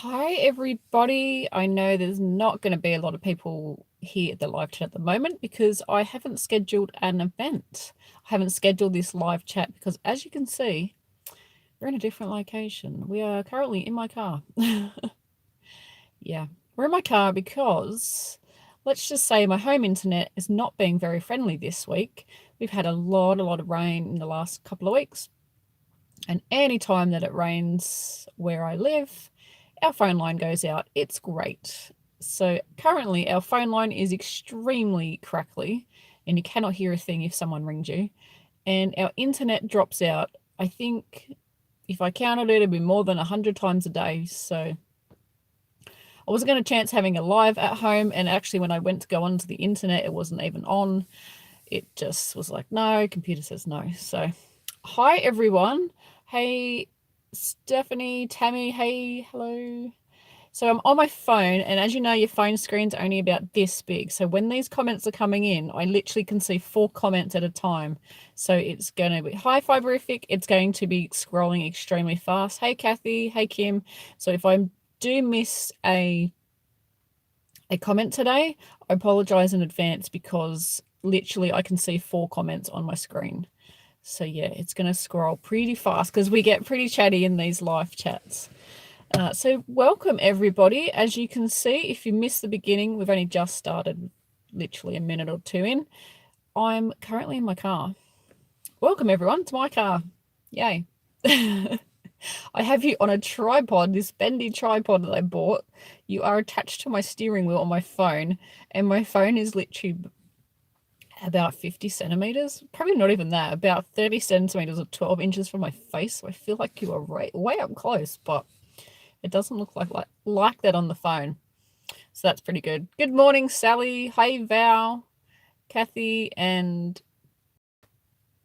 Hi, everybody. I know there's not going to be a lot of people here at the live chat at the moment because I haven't scheduled an event. I haven't scheduled this live chat because, as you can see, we're in a different location. We are currently in my car. Yeah, we're in my car because let's just say my home internet is not being very friendly this week. We've had a lot of rain in the last couple of weeks. And any time that it rains where I live, our phone line goes out. It's great. So currently our phone line is extremely crackly and you cannot hear a thing if someone rings you. And our internet drops out. I think if I counted it, it'd be more than 100 times a day. So I wasn't going to chance having a live at home. And actually when I went to go onto the internet, it wasn't even on. It just was like, no, computer says no. So hi, everyone. Hey, Stephanie, Tammy, hey, hello. So I'm on my phone, and as you know, your phone screen's only about this big. So when these comments are coming in, I literally can see 4 comments at a time. So it's going to be, hi, Fiberific. It's going to be scrolling extremely fast. Hey, Kathy. Hey, Kim. So if I do miss a comment today, I apologize in advance because literally I can see 4 comments on my screen. So yeah, it's going to scroll pretty fast because we get pretty chatty in these live chats. So welcome everybody. As you can see, if you missed the beginning, we've only just started literally a minute or two in. I'm currently in my car. Welcome everyone to my car. Yay. I have you on a tripod, this bendy tripod that I bought. You are attached to my steering wheel on my phone, and my phone is literally about 50 centimeters, probably not even that, about 30 centimeters or 12 inches from my face. So I feel like you are way up close, but it doesn't look like that on the phone. So that's pretty good. Good morning, Sally. Hi, Val, Kathy, and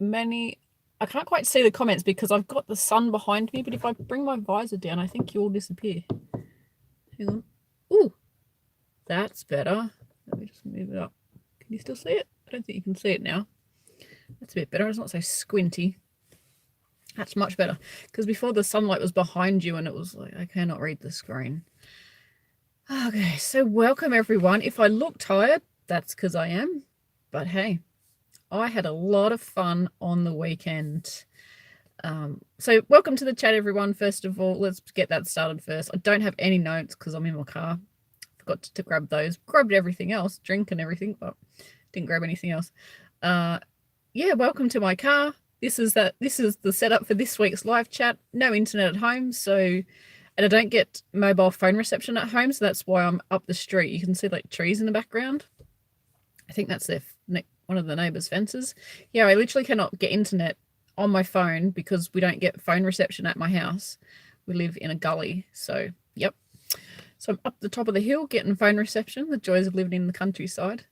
Manny. I can't quite see the comments because I've got the sun behind me, but if I bring my visor down, I think you all disappear. Hang on. Ooh, that's better. Let me just move it up. Can you still see it? I don't think you can see it now. That's a bit better. It's not so squinty. That's much better. Because before the sunlight was behind you and it was like, I cannot read the screen. Okay, so welcome everyone. If I look tired, that's because I am. But hey, I had a lot of fun on the weekend. So welcome to the chat, everyone. First of all, let's get that started first. I don't have any notes because I'm in my car. Forgot to grab those. Grabbed everything else, drink and everything, but didn't grab anything else. Yeah, welcome to my car. This is the setup for this week's live chat. No internet at home, and I don't get mobile phone reception at home, so that's why I'm up the street. You can see like trees in the background. I think that's one of the neighbors' fences. Yeah, I literally cannot get internet on my phone because we don't get phone reception at my house. We live in a gully, so yep. So I'm up the top of the hill getting phone reception, the joys of living in the countryside.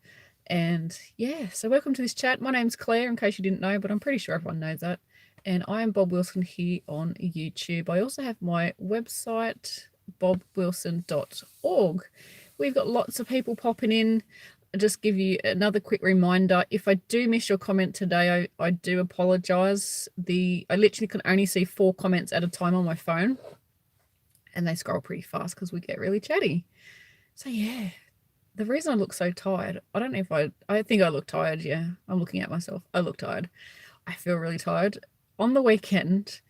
And yeah, so welcome to this chat. My name's Claire, in case you didn't know, but I'm pretty sure everyone knows that. And I am Bob Wilson here on YouTube. I also have my website, bobwilson.org. We've got lots of people popping in. I'll just give you another quick reminder. If I do miss your comment today, I do apologize. I literally can only see 4 comments at a time on my phone. And they scroll pretty fast because we get really chatty. So yeah, the reason I look so tired, I don't know if I think I look tired. Yeah, I'm looking at myself. I look tired. I feel really tired. On the weekend,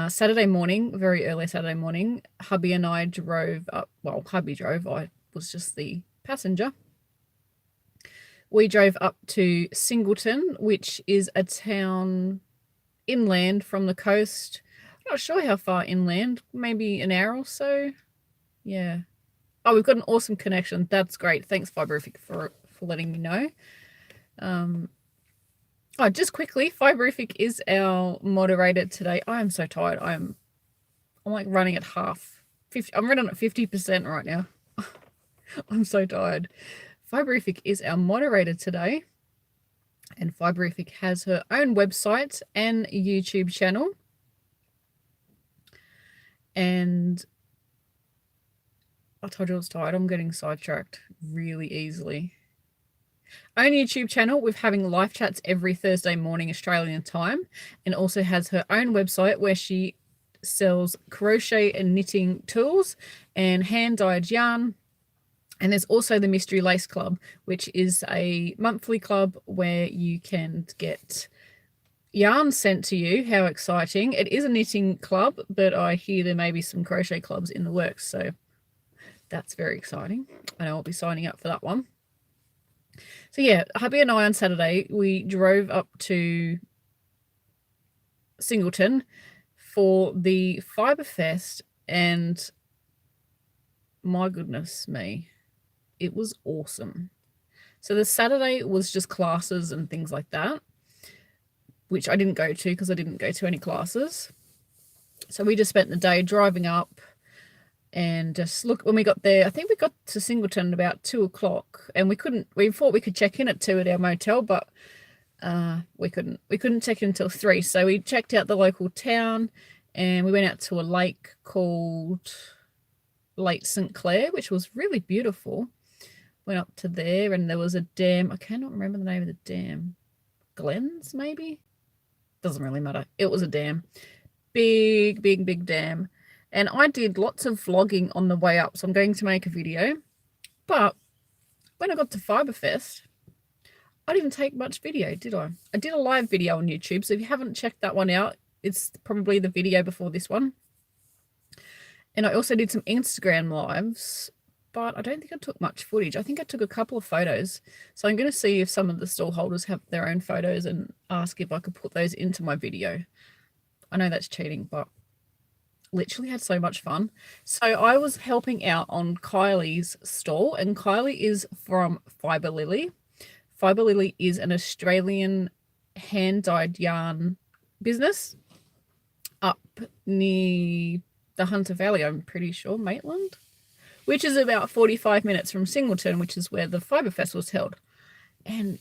Saturday morning, very early Saturday morning, hubby and I drove up. Well, hubby drove. I was just the passenger. We drove up to Singleton, which is a town inland from the coast. I'm not sure how far inland, maybe an hour or so. Yeah. Oh, we've got an awesome connection. That's great. Thanks, Fiberific, for letting me know. Just quickly, Fiberific is our moderator today. I am so tired. I'm like running at half. I'm running at 50% right now. I'm so tired. Fiberific is our moderator today. And Fiberific has her own website and YouTube channel. And I told you I was tired. I'm getting sidetracked really easily. Own YouTube channel. We're having live chats every Thursday morning Australian time, and also has her own website where she sells crochet and knitting tools and hand-dyed yarn. And there's also the Mystery Lace Club, which is a monthly club where you can get yarn sent to you. How exciting. It is a knitting club, but I hear there may be some crochet clubs in the works, so that's very exciting. I know I'll be signing up for that one. So yeah, hubby and I on Saturday, we drove up to Singleton for the Fiberfest, and my goodness me, it was awesome. So the Saturday was just classes and things like that, which I didn't go to because I didn't go to any classes. So we just spent the day driving up and just look. When we got there, I think we got to Singleton about 2 o'clock, and we thought we could check in at 2 at our motel, but we couldn't check in until 3. So we checked out the local town and we went out to a lake called Lake St. Clare, which was really beautiful. Went up to there, and there was a dam. I cannot remember the name of the dam. Glens, maybe? Doesn't really matter. It was a dam. Big, big, big dam. And I did lots of vlogging on the way up, so I'm going to make a video. But when I got to Fiberfest, I didn't take much video, did I? I did a live video on YouTube, so if you haven't checked that one out, it's probably the video before this one. And I also did some Instagram lives, but I don't think I took much footage. I think I took a couple of photos. So I'm going to see if some of the stall holders have their own photos and ask if I could put those into my video. I know that's cheating, but literally had so much fun. So I was helping out on Kylie's stall, and Kylie is from Fiber Lily. Fiber Lily is an Australian hand-dyed yarn business up near the Hunter Valley, I'm pretty sure, Maitland, which is about 45 minutes from Singleton, which is where the Fiberfest was held. And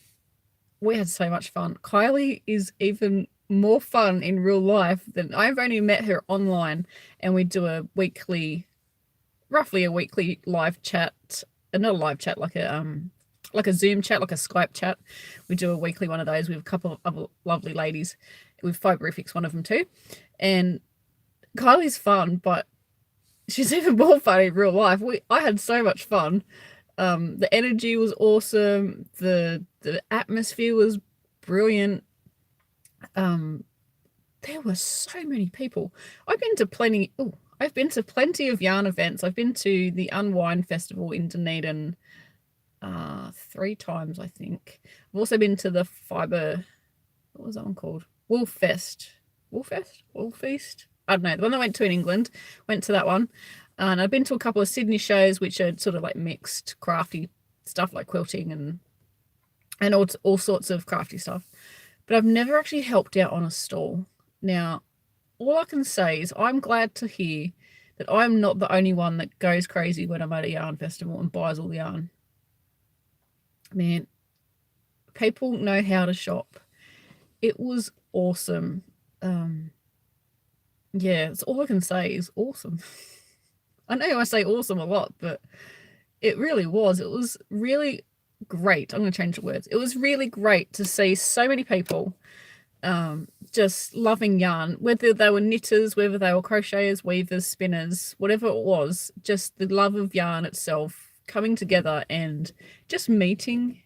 we had so much fun. Kylie is even more fun in real life than I've only met her online, and we do a weekly, roughly a weekly live chat, not a live chat, like a Zoom chat, like a Skype chat. We do a weekly one of those with a couple of lovely ladies, with Fiberfest, one of them too. And Kylie's fun, but she's even more fun in real life. I had so much fun. The energy was awesome. The atmosphere was brilliant. There were so many people. I've been to plenty of yarn events. I've been to the Unwind Festival in Dunedin 3 times, I think. I've also been to the what was that one called? Woolfest. I don't know, the one I went to in England. Went to that one. And I've been to a couple of Sydney shows, which are sort of like mixed crafty stuff, like quilting and all sorts of crafty stuff. But I've never actually helped out on a stall. Now, all I can say is I'm glad to hear that I'm not the only one that goes crazy when I'm at a yarn festival and buys all the yarn. Man, people know how to shop. It was awesome. Yeah, it's all I can say is awesome. I know I say awesome a lot, but it really was. It was really great. I'm going to change the words. It was really great to see so many people just loving yarn, whether they were knitters, whether they were crocheters, weavers, spinners, whatever it was, just the love of yarn itself coming together and just meeting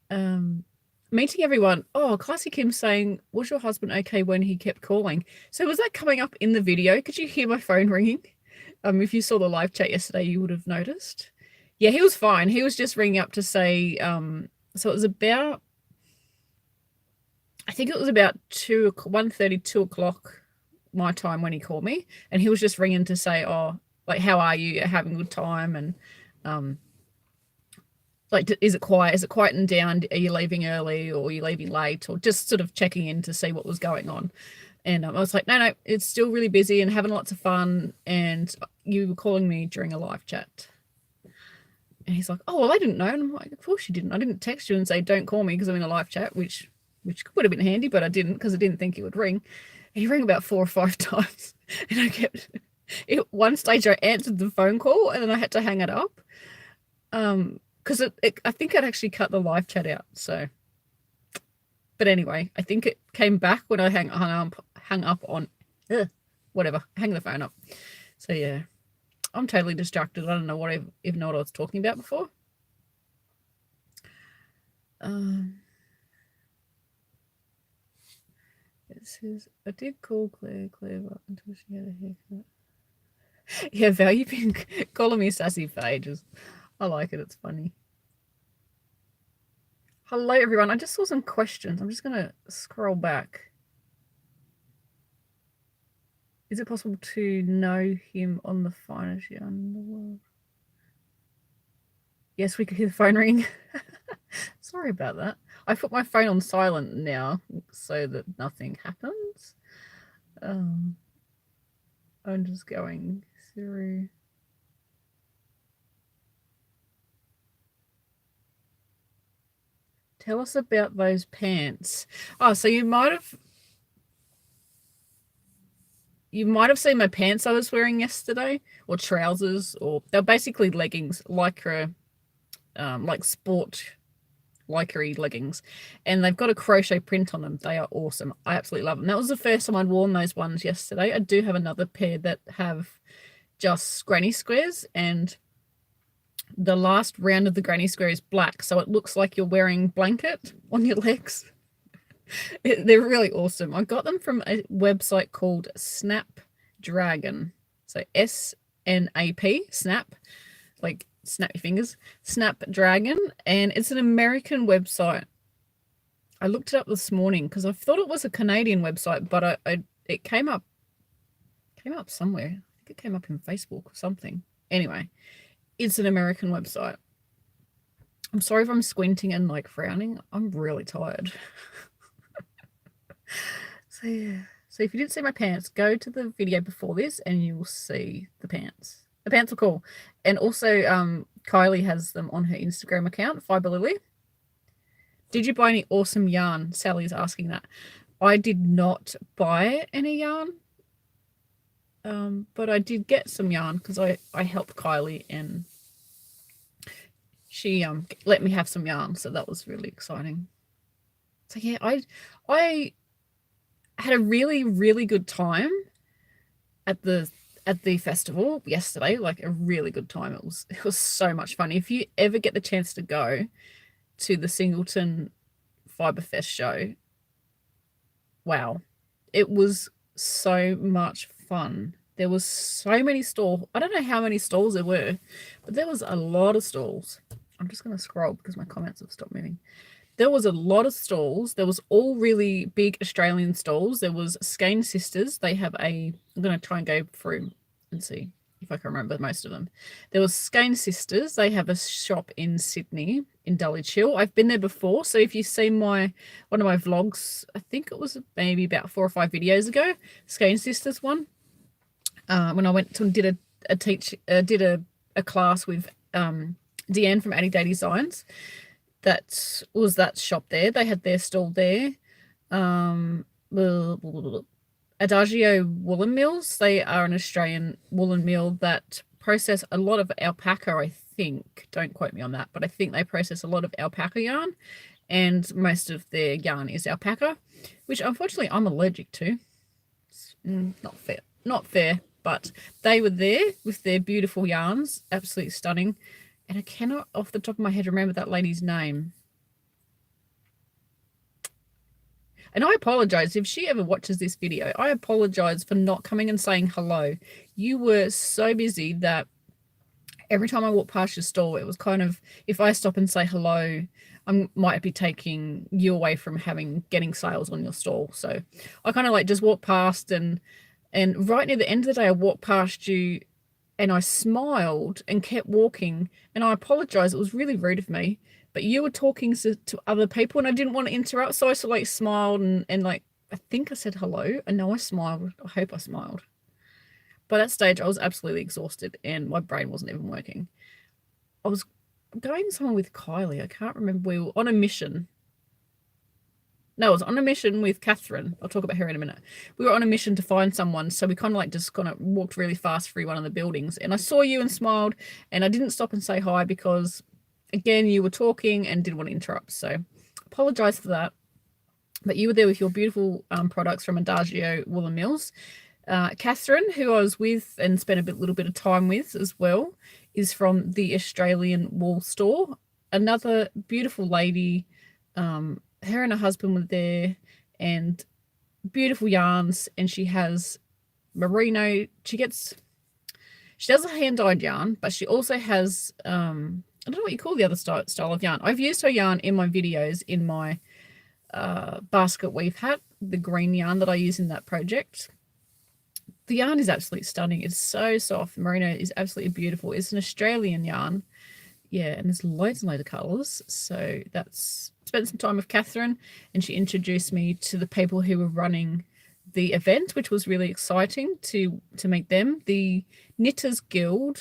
everyone. Oh, Classy Kim saying, was your husband okay when he kept calling? So was that coming up in the video? Could you hear my phone ringing? If you saw the live chat yesterday, you would have noticed. Yeah, he was fine. He was just ringing up to say, so it was about, I think it was about 1:30, 2 o'clock my time when he called me. And he was just ringing to say, oh, like, how are you? You're having a good time? And like, is it quiet? Is it quieting down? Are you leaving early or are you leaving late? Or just sort of checking in to see what was going on. And I was like, no, it's still really busy and having lots of fun. And you were calling me during a live chat. And he's like, oh, well, I didn't know. And I'm like, of course you didn't. I didn't text you and say, don't call me because I'm in a live chat, which would have been handy, but I didn't because I didn't think he would ring. And he rang about 4 or 5 times. And I kept, at one stage I answered the phone call and then I had to hang it up. Because I think I'd actually cut the live chat out. So, but anyway, I think it came back when I hung up on whatever, hang the phone up. So yeah, I'm totally distracted. I don't know what even know what I was talking about before. It says, I did call Claire until she had a haircut. Yeah, Val, you've been calling me sassy for ages. I like it. It's funny. Hello, everyone. I just saw some questions. I'm just going to scroll back. Is it possible to know him on the finest yarn in the world? Yes, we could hear the phone ring. Sorry about that. I put my phone on silent now so that nothing happens. I'm just going through. Tell us about those pants. Oh, so you might have seen my pants I was wearing yesterday, or trousers, or they're basically leggings, lycra, like sport lycra leggings, and they've got a crochet print on them. They are awesome. I absolutely love them. That was the first time I'd worn those ones yesterday. I do have another pair that have just granny squares, and the last round of the granny square is black, so it looks like you're wearing blanket on your legs. They're really awesome. I got them from a website called Snapdragon. So S-N-A-P, Snap, like snap your fingers, Snapdragon, and it's an American website. I looked it up this morning because I thought it was a Canadian website, but it came up somewhere. I think it came up in Facebook or something. Anyway, it's an American website. I'm sorry if I'm squinting and like frowning. I'm really tired. So yeah. So if you didn't see my pants, go to the video before this and you will see the pants. The pants are cool. And also Kylie has them on her Instagram account, Fiberlily. Did you buy any awesome yarn? Sally's asking that. I did not buy any yarn. But I did get some yarn because I helped Kylie and she let me have some yarn, so that was really exciting. So yeah, I had a really, really good time at the festival yesterday, like a really good time. It was so much fun. If you ever get the chance to go to the Singleton Fiberfest show, wow, it was so much fun. There was so many stalls. I don't know how many stalls there were, but there was a lot of stalls. I'm just going to scroll because my comments have stopped moving. There was a lot of stalls. There was all really big Australian stalls. There was Skein Sisters. They have I'm going to try and go through and see if I can remember most of them. There was Skein Sisters. They have a shop in Sydney, in Dulwich Hill. I've been there before. So if you see one of my vlogs, I think it was maybe about 4 or 5 videos ago, Skein Sisters one, when I went to and did a class with Deanne from Addy Day Designs. That was that shop there. They had their stall there. Adagio Woolen Mills. They are an Australian woolen mill that process a lot of alpaca, I think. Don't quote me on that, but I think they process a lot of alpaca yarn, and most of their yarn is alpaca, which unfortunately I'm allergic to. It's not fair, but they were there with their beautiful yarns, absolutely stunning. And I cannot, off the top of my head, remember that lady's name. And I apologize if she ever watches this video. I apologize for not coming and saying hello. You were so busy that every time I walked past your stall, it was kind of, if I stop and say hello, I might be taking you away from getting sales on your stall. So I kind of like just walked past, and right near the end of the day, I walked past you and I smiled and kept walking, and I apologize. It was really rude of me, but you were talking to other people and I didn't want to interrupt. So I sort of like smiled and like, I think I said hello. I know I smiled. I hope I smiled. By that stage, I was absolutely exhausted and my brain wasn't even working. I was going somewhere with Kylie. I can't remember. We were on a mission. No, I was on a mission with Catherine. I'll talk about her in a minute. We were on a mission to find someone, so we kind of like just kind of walked really fast through one of the buildings, and I saw you and smiled, and I didn't stop and say hi because, again, you were talking and didn't want to interrupt. So apologize for that. But you were there with your beautiful products from Adagio Woolen Mills. Catherine, who I was with and spent a little bit of time with as well, is from the Australian Wool Store. Another beautiful lady. Her and her husband were there, and beautiful yarns. And she has merino. She does a hand-dyed yarn, but she also has I don't know what you call the other style of yarn. I've used her yarn in my videos in my basket weave hat, the green yarn that I use in that project. The yarn is absolutely stunning. It's so soft. Merino is absolutely beautiful. It's an Australian yarn. Yeah, and there's loads and loads of colours. So that's spent some time with Catherine, and she introduced me to the people who were running the event, which was really exciting to meet them. The Knitters Guild.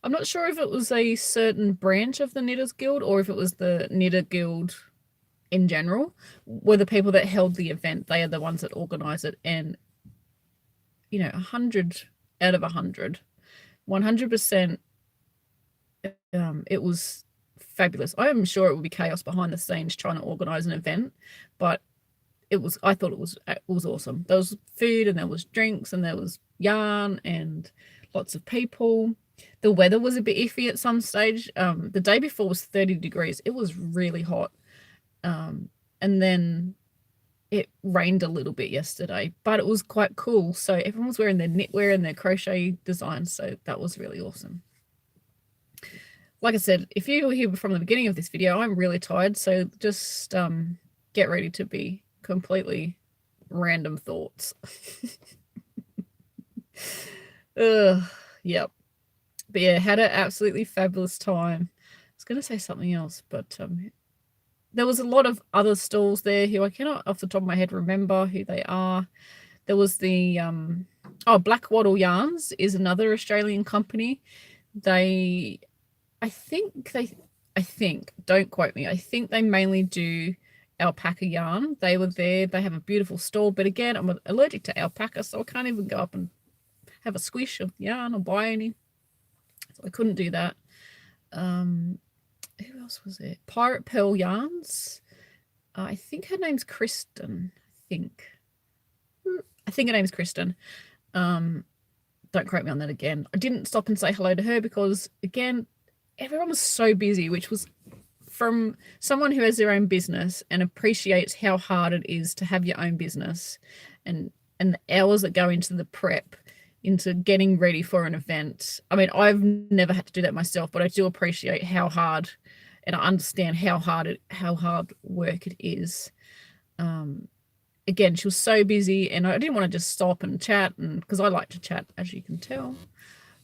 I'm not sure if it was a certain branch of the Knitters Guild or if it was the Knitter Guild in general, were the people that held the event. They are the ones that organise it, and 100 out of 100, 100%. It was fabulous. I am sure it would be chaos behind the scenes trying to organise an event, but I thought it was awesome. There was food and there was drinks and there was yarn and lots of people. The weather was a bit iffy at some stage. The day before was 30 degrees. It was really hot. And then it rained a little bit yesterday, but it was quite cool. So everyone was wearing their knitwear and their crochet designs. So that was really awesome. Like I said, if you were here from the beginning of this video, I'm really tired. So just get ready to be completely random thoughts. Yep. But yeah, had an absolutely fabulous time. I was going to say something else, but there was a lot of other stalls there who I cannot off the top of my head remember who they are. There was the Black Wattle Yarns is another Australian company. I think, don't quote me, I think they mainly do alpaca yarn. They were there. They have a beautiful stall, but again, I'm allergic to alpaca, so I can't even go up and have a squish of yarn or buy any. So I couldn't do that. Who else was there? Pirate Pearl Yarns. I think her name's Kristen. I think her name's Kristen. Don't quote me on that again. I didn't stop and say hello to her because, again, everyone was so busy, which was from someone who has their own business and appreciates how hard it is to have your own business and the hours that go into the prep, into getting ready for an event. I mean, I've never had to do that myself, but I do appreciate how hard, and I understand how hard work it is. Again, she was so busy, and I didn't want to just stop and chat, and because I like to chat, as you can tell.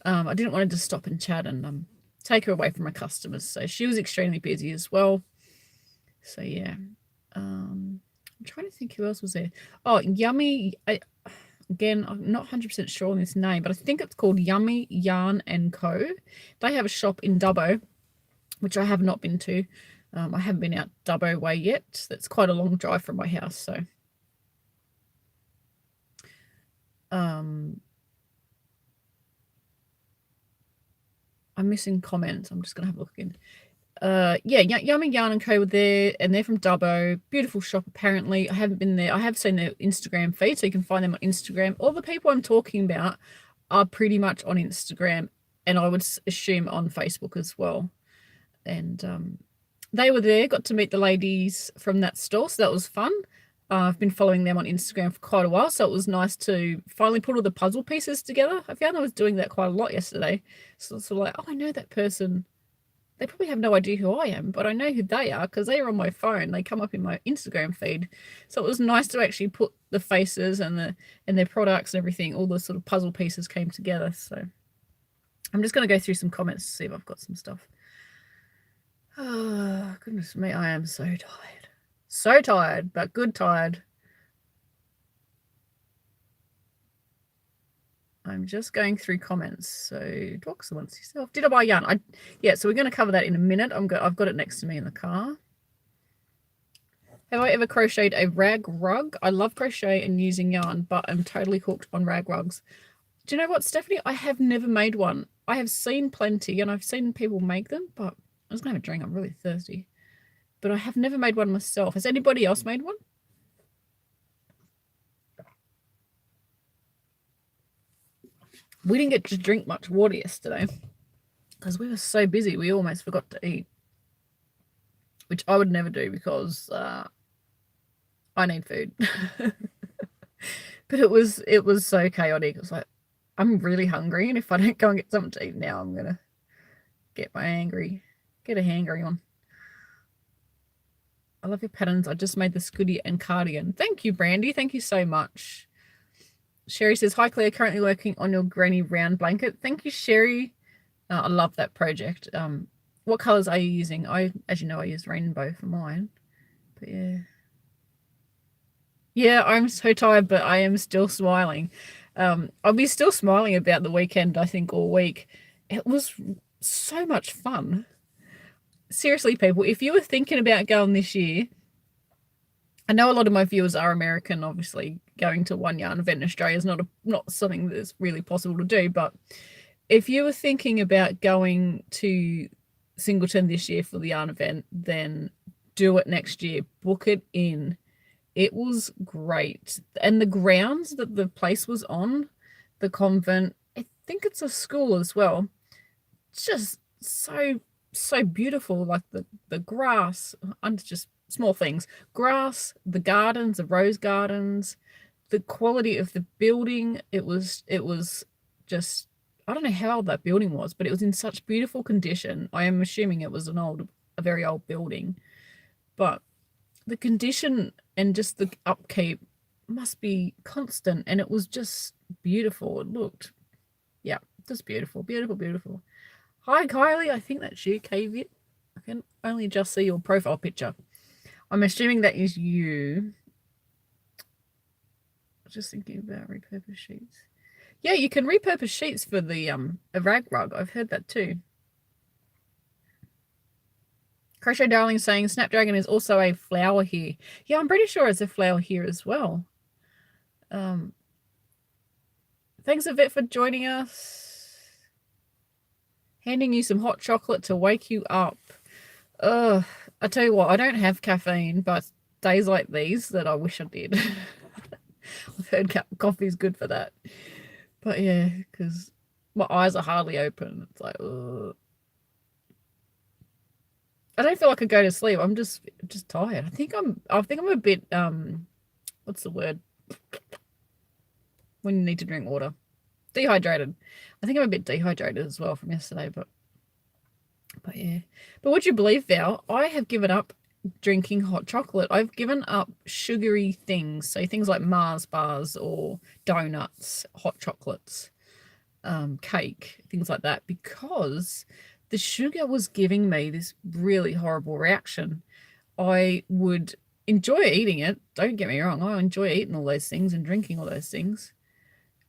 I didn't want to just stop and chat and take her away from her customers. So she was extremely busy as well. So yeah. I'm trying to think who else was there. Oh, Yummy. Again, I'm not 100% sure on this name, but I think it's called Yummy Yarn & Co. They have a shop in Dubbo, which I have not been to. I haven't been out Dubbo way yet. That's quite a long drive from my house. So I'm missing comments. I'm just going to have a look again. Yeah, Yummy Yarn & Co were there, and they're from Dubbo. Beautiful shop, apparently. I haven't been there. I have seen their Instagram feed, so you can find them on Instagram. All the people I'm talking about are pretty much on Instagram, and I would assume on Facebook as well. And they were there, got to meet the ladies from that store, so that was fun. I've been following them on Instagram for quite a while, so it was nice to finally put all the puzzle pieces together. I found I was doing that quite a lot yesterday. So it's like, oh, I know that person. They probably have no idea who I am, but I know who they are because they are on my phone. They come up in my Instagram feed. So it was nice to actually put the faces and their products and everything, all the sort of puzzle pieces came together. So I'm just going to go through some comments to see if I've got some stuff. Oh, goodness me, I am so tired. So tired, but good tired. I'm just going through comments. So talk amongst yourself. Did I buy yarn? Yeah, so we're going to cover that in a minute. I've got it next to me in the car. Have I ever crocheted a rag rug? I love crochet and using yarn, but I'm totally hooked on rag rugs. Do you know what, Stephanie? I have never made one. I have seen plenty and I've seen people make them, but I was going to have a drink. I'm really thirsty. But I have never made one myself. Has anybody else made one? We didn't get to drink much water yesterday because we were so busy. We almost forgot to eat, which I would never do because I need food. But it was so chaotic. It was like, I'm really hungry, and if I don't go and get something to eat now, I'm gonna get a hangry on. I love your patterns. I just made the Scooty and cardigan. Thank you, Brandy. Thank you so much. Sherry says, hi, Claire. Currently working on your granny round blanket. Thank you, Sherry. I love that project. What colors are you using? As you know, I use rainbow for mine. But yeah. Yeah, I'm so tired, but I am still smiling. I'll be still smiling about the weekend, I think, all week. It was so much fun. Seriously, people, if you were thinking about going this year, I know a lot of my viewers are American, obviously. Going to one yarn event in Australia is not something that's really possible to do, but if you were thinking about going to Singleton this year for the yarn event, then do it next year. Book it in. It was great. And the grounds that the place was on, the convent, I think it's a school as well. It's just so beautiful. Like the grass, and just small things. Grass, the gardens, the rose gardens, the quality of the building. It was just, I don't know how old that building was, but it was in such beautiful condition. I am assuming it was a very old building. But the condition and just the upkeep must be constant, and it was just beautiful. It looked, yeah, just beautiful, beautiful, beautiful. Hi, Kylie. I think that's you, Kavit. I can only just see your profile picture. I'm assuming that is you. Just thinking about repurpose sheets. Yeah, you can repurpose sheets for the a rag rug. I've heard that too. Crochet Darling saying Snapdragon is also a flower here. Yeah, I'm pretty sure it's a flower here as well. Thanks, Yvette, for joining us. Handing you some hot chocolate to wake you up. I tell you what, I don't have caffeine, but days like these that I wish I did. I've heard coffee's good for that. But yeah, because my eyes are hardly open. It's like, ugh. I don't feel like I go to sleep. I'm just tired. I think I'm a bit what's the word? When you need to drink water. Dehydrated. I think I'm a bit dehydrated as well from yesterday, but yeah. But would you believe, Val, I have given up drinking hot chocolate. I've given up sugary things. So things like Mars bars or donuts, hot chocolates, cake, things like that, because the sugar was giving me this really horrible reaction. I would enjoy eating it. Don't get me wrong. I enjoy eating all those things and drinking all those things.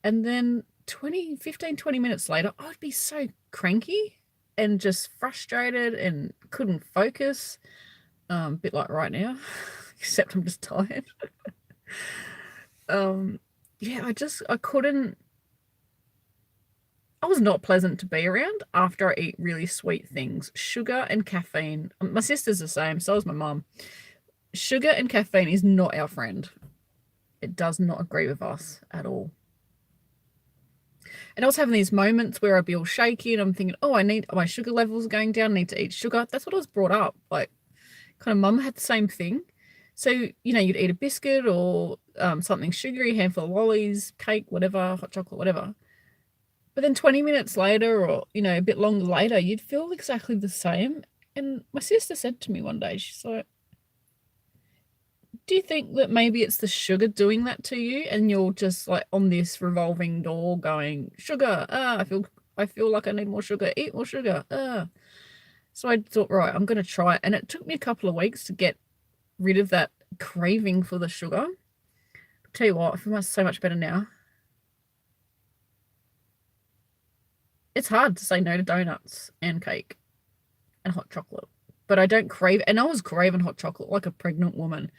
And then 15, 20 minutes later, I'd be so cranky and just frustrated and couldn't focus. A bit like right now, except I'm just tired. Yeah, I couldn't. I was not pleasant to be around after I eat really sweet things. Sugar and caffeine. My sister's the same, so is my mum. Sugar and caffeine is not our friend. It does not agree with us at all. And I was having these moments where I'd be all shaky and I'm thinking, oh, my sugar levels are going down. I need to eat sugar. That's what I was brought up. Like, kind of mum had the same thing. So, you'd eat a biscuit or something sugary, a handful of lollies, cake, whatever, hot chocolate, whatever. But then 20 minutes later or, a bit longer later, you'd feel exactly the same. And my sister said to me one day, she's like, do you think that maybe it's the sugar doing that to you and you're just like on this revolving door going, sugar, I feel like I need more sugar, eat more sugar, So I thought, right, I'm going to try it. And it took me a couple of weeks to get rid of that craving for the sugar. I'll tell you what, I feel so much better now. It's hard to say no to donuts and cake and hot chocolate. But I don't crave, and I was craving hot chocolate like a pregnant woman,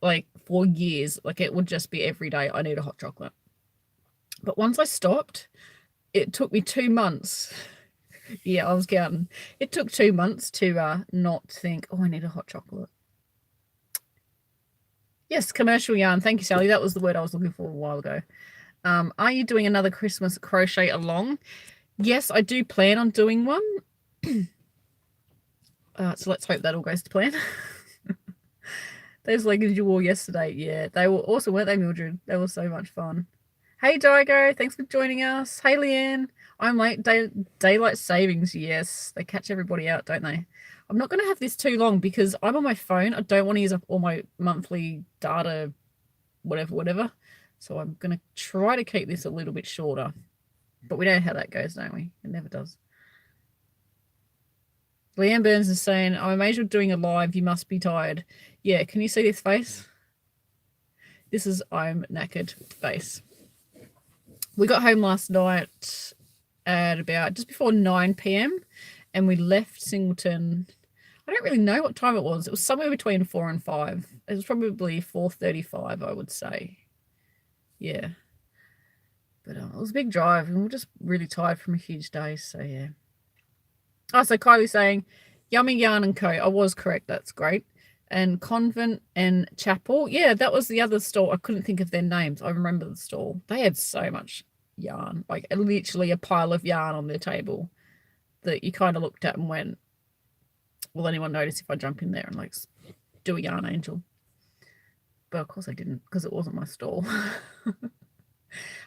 like for years. Like it would just be every day, I need a hot chocolate. But once I stopped, it took me 2 months. Yeah, I was counting. It took 2 months to not think, oh, I need a hot chocolate. Yes, commercial yarn. Thank you, Sally. That was the word I was looking for a while ago. Are you doing another Christmas crochet along? Yes, I do plan on doing one. So let's hope that all goes to plan. Those leggings you wore yesterday, yeah, they were awesome, weren't they, Mildred? They were so much fun. Hey, Daigo, thanks for joining us. Hey, Leanne. I'm late. Daylight savings, yes. They catch everybody out, don't they? I'm not going to have this too long because I'm on my phone. I don't want to use up all my monthly data, whatever. So I'm going to try to keep this a little bit shorter. But we know how that goes, don't we? It never does. Leanne Burns is saying, I'm amazed you're doing a live. You must be tired. Yeah, can you see this face? This is I'm knackered face. We got home last night at about just before 9 p.m. and we left Singleton. I don't really know what time it was. It was somewhere between 4 and 5. It was probably 4:35, I would say. Yeah. But it was a big drive and we were just really tired from a huge day. So, yeah. Oh, so Kylie's saying, Yummy Yarn and Co. I was correct. That's great. And Convent and Chapel. Yeah, that was the other store. I couldn't think of their names. I remember the store. They had so much yarn, like literally a pile of yarn on their table that you kind of looked at and went, will anyone notice if I jump in there and like do a yarn angel? But of course I didn't because it wasn't my stall.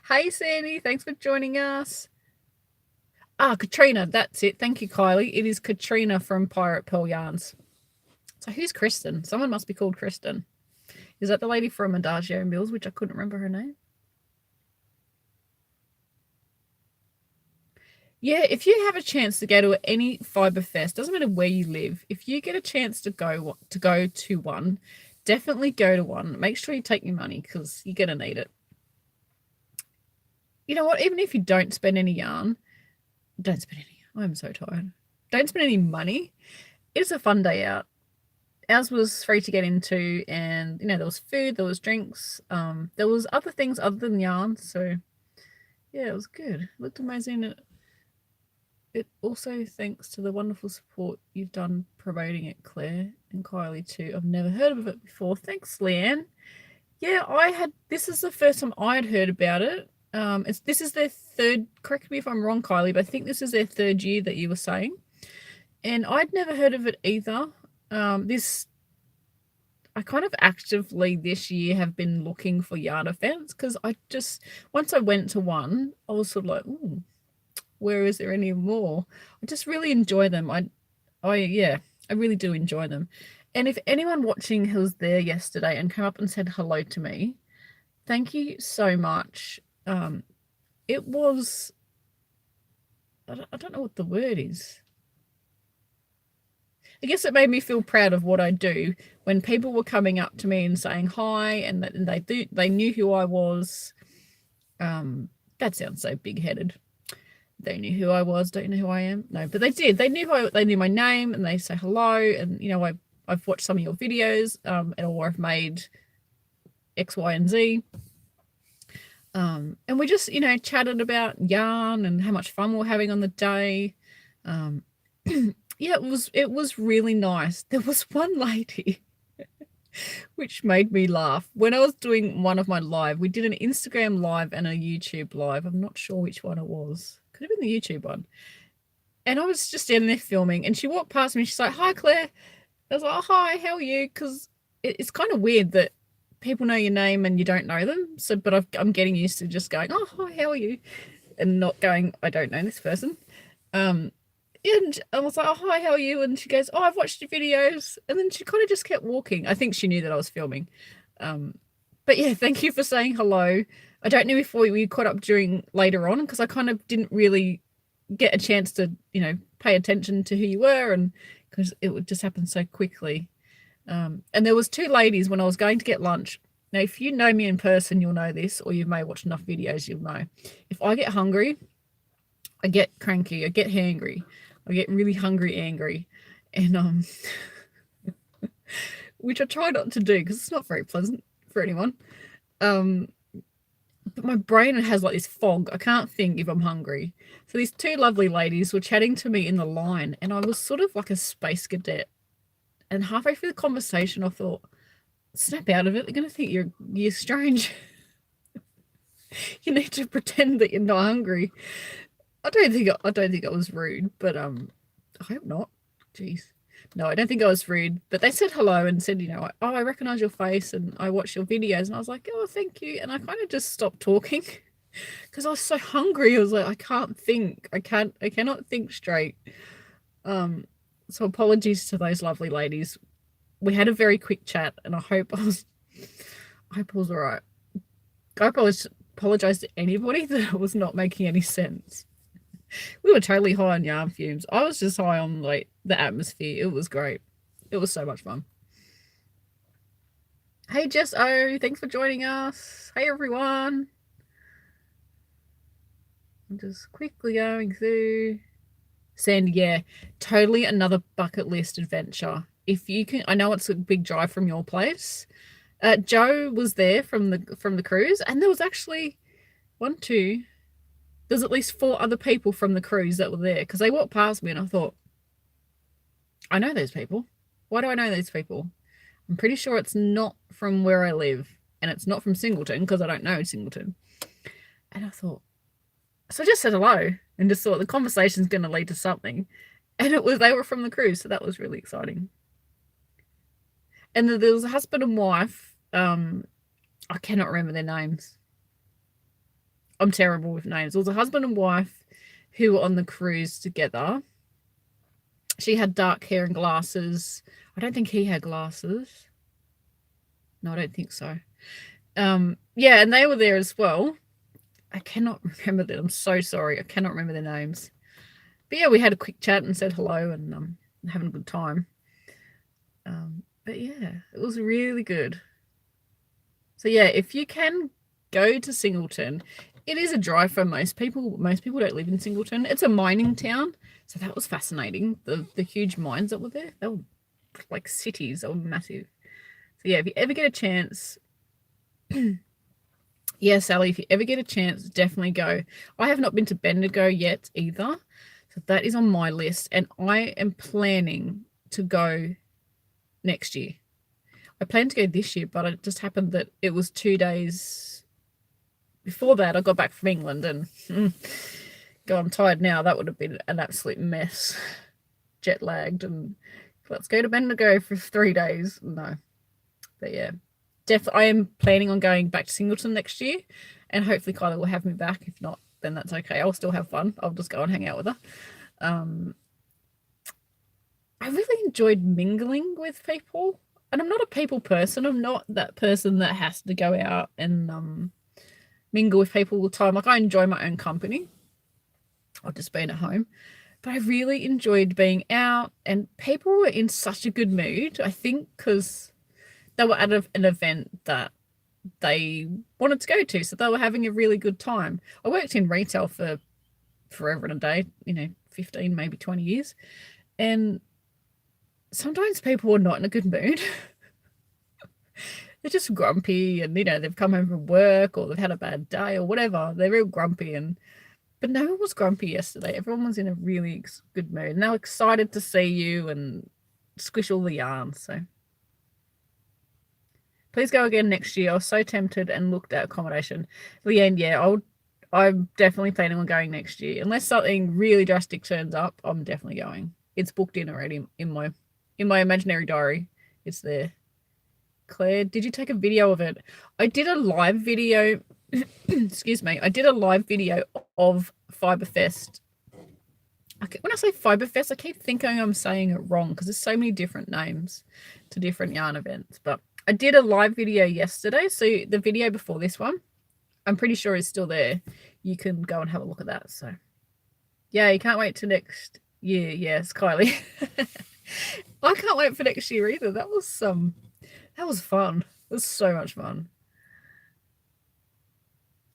Hey, Sandy, thanks for joining us. Katrina, that's it. Thank you, Kylie. It is Katrina from Pirate Pearl Yarns. So who's Kristen? Someone must be called Kristen. Is that the lady from Adagio Mills, which I couldn't remember her name? Yeah, if you have a chance to go to any Fiberfest, doesn't matter where you live, if you get a chance to go to one, definitely go to one. Make sure you take your money because you're going to need it. You know what? Even if you don't spend any yarn, don't spend any. I'm so tired. Don't spend any money. It's a fun day out. Ours was free to get into, and you know there was food, there was drinks, there was other things other than yarn. So yeah, it was good. It looked amazing. It also thanks to the wonderful support you've done promoting it, Claire and Kylie too. I've never heard of it before. Thanks, Leanne. Yeah, this is the first time I'd heard about it. This is their third, correct me if I'm wrong, Kylie, but I think this is their third year that you were saying. And I'd never heard of it either. I kind of actively this year have been looking for yarn events because once I went to one, I was sort of like, ooh, where is there any more? I just really enjoy them. I really do enjoy them. And if anyone watching who was there yesterday and came up and said hello to me, thank you so much. It was, I don't know what the word is. I guess it made me feel proud of what I do when people were coming up to me and saying hi, and they knew who I was. That sounds so big-headed. They knew who I was, don't know who I am. No, but they did. They knew my name, and they say hello. And you know, I've watched some of your videos, or I've made X, Y, and Z. And we just, you know, chatted about yarn and how much fun we're having on the day. Yeah, it was really nice. There was one lady which made me laugh. When I was doing one of my live, we did an Instagram live and a YouTube live. I'm not sure which one it was. Could have been the YouTube one. And I was just standing there filming, and she walked past me. She's like, "Hi, Claire." I was like, "Oh, hi, how are you?" Because it's kind of weird that people know your name and you don't know them. So, but I'm getting used to just going, "Oh, hi, how are you?" and not going, "I don't know this person." And I was like, "Oh, hi, how are you?" And she goes, "Oh, I've watched your videos." And then she kind of just kept walking. I think she knew that I was filming. But yeah, thank you for saying hello. I don't know if we caught up later on because I kind of didn't really get a chance to, you know, pay attention to who you were, and because it would just happen so quickly. And there was two ladies when I was going to get lunch. Now, if you know me in person, you'll know this, or you may watch enough videos, you'll know. If I get hungry, I get cranky, I get hangry. I get really hungry, angry, and which I try not to do because it's not very pleasant for anyone. But my brain has like this fog. I can't think if I'm hungry. So these two lovely ladies were chatting to me in the line, and I was sort of like a space cadet. And halfway through the conversation, I thought, snap out of it. They're going to think you're strange. You need to pretend that you're not hungry. I don't think I was rude, but I hope not. Jeez. No, I don't think I was rude, but they said hello and said, I recognize your face and I watch your videos. And I was like, oh, thank you. And I kind of just stopped talking because I was so hungry. I was like, I can't think. I cannot think straight. So apologies to those lovely ladies. We had a very quick chat and I hope I was all right. I apologize to anybody that was not making any sense. We were totally high on yarn fumes. I was just high on like the atmosphere. It was great. It was so much fun. Hey Jess O, thanks for joining us. Hey everyone. I'm just quickly going through. Sandy, yeah, totally another bucket list adventure. If you can, I know it's a big drive from your place. Joe was there from the cruise, and there was actually there's at least 4 other people from the cruise that were there because they walked past me and I thought, I know those people. Why do I know these people? I'm pretty sure it's not from where I live and it's not from Singleton because I don't know Singleton. And I thought, so I just said hello and just thought the conversation's going to lead to something. And they were from the cruise, so that was really exciting. And there was a husband and wife. I cannot remember their names. I'm terrible with names. There was a husband and wife who were on the cruise together. She had dark hair and glasses. I don't think he had glasses. No, I don't think so. Yeah, and they were there as well. I cannot remember them. I'm so sorry. I cannot remember their names. But yeah, we had a quick chat and said hello and having a good time. But yeah, it was really good. So yeah, if you can go to Singleton, it is a drive for most people. Most people don't live in Singleton. It's a mining town. So that was fascinating. The huge mines that were there, they were like cities. They were massive. So yeah, if you ever get a chance, yeah, Sally, if you ever get a chance, definitely go. I have not been to Bendigo yet either. So that is on my list. And I am planning to go next year. I planned to go this year, but it just happened that it was 2 days before that. I got back from England and God, I'm tired now. That would have been an absolute mess. Jet lagged and let's go to Bendigo for 3 days. No. But yeah, I am planning on going back to Singleton next year and hopefully Kylie will have me back. If not, then that's okay. I'll still have fun. I'll just go and hang out with her. I really enjoyed mingling with people. And I'm not a people person. I'm not that person that has to go out and mingle with people all the time. Like I enjoy my own company. I'll just being at home. But I really enjoyed being out and people were in such a good mood. I think because they were at an event that they wanted to go to. So they were having a really good time. I worked in retail for forever and a day, 15, maybe 20 years. And sometimes people are not in a good mood. They're just grumpy and, they've come home from work or they've had a bad day or whatever. They're real grumpy. But no one was grumpy yesterday. Everyone was in a really good mood. And they were excited to see you and squish all the yarn. So please go again next year. I was so tempted and looked at accommodation. Leanne, yeah, I'm definitely planning on going next year. Unless something really drastic turns up, I'm definitely going. It's booked in already in my imaginary diary. It's there. Claire, did you take a video of it? I did a live video. Excuse me. I did a live video of Fiberfest. When I say Fiberfest, I keep thinking I'm saying it wrong because there's so many different names to different yarn events. But I did a live video yesterday. So the video before this one, I'm pretty sure is still there. You can go and have a look at that. So yeah, you can't wait to next year. Yes, Kylie. I can't wait for next year either. That was fun. It was so much fun.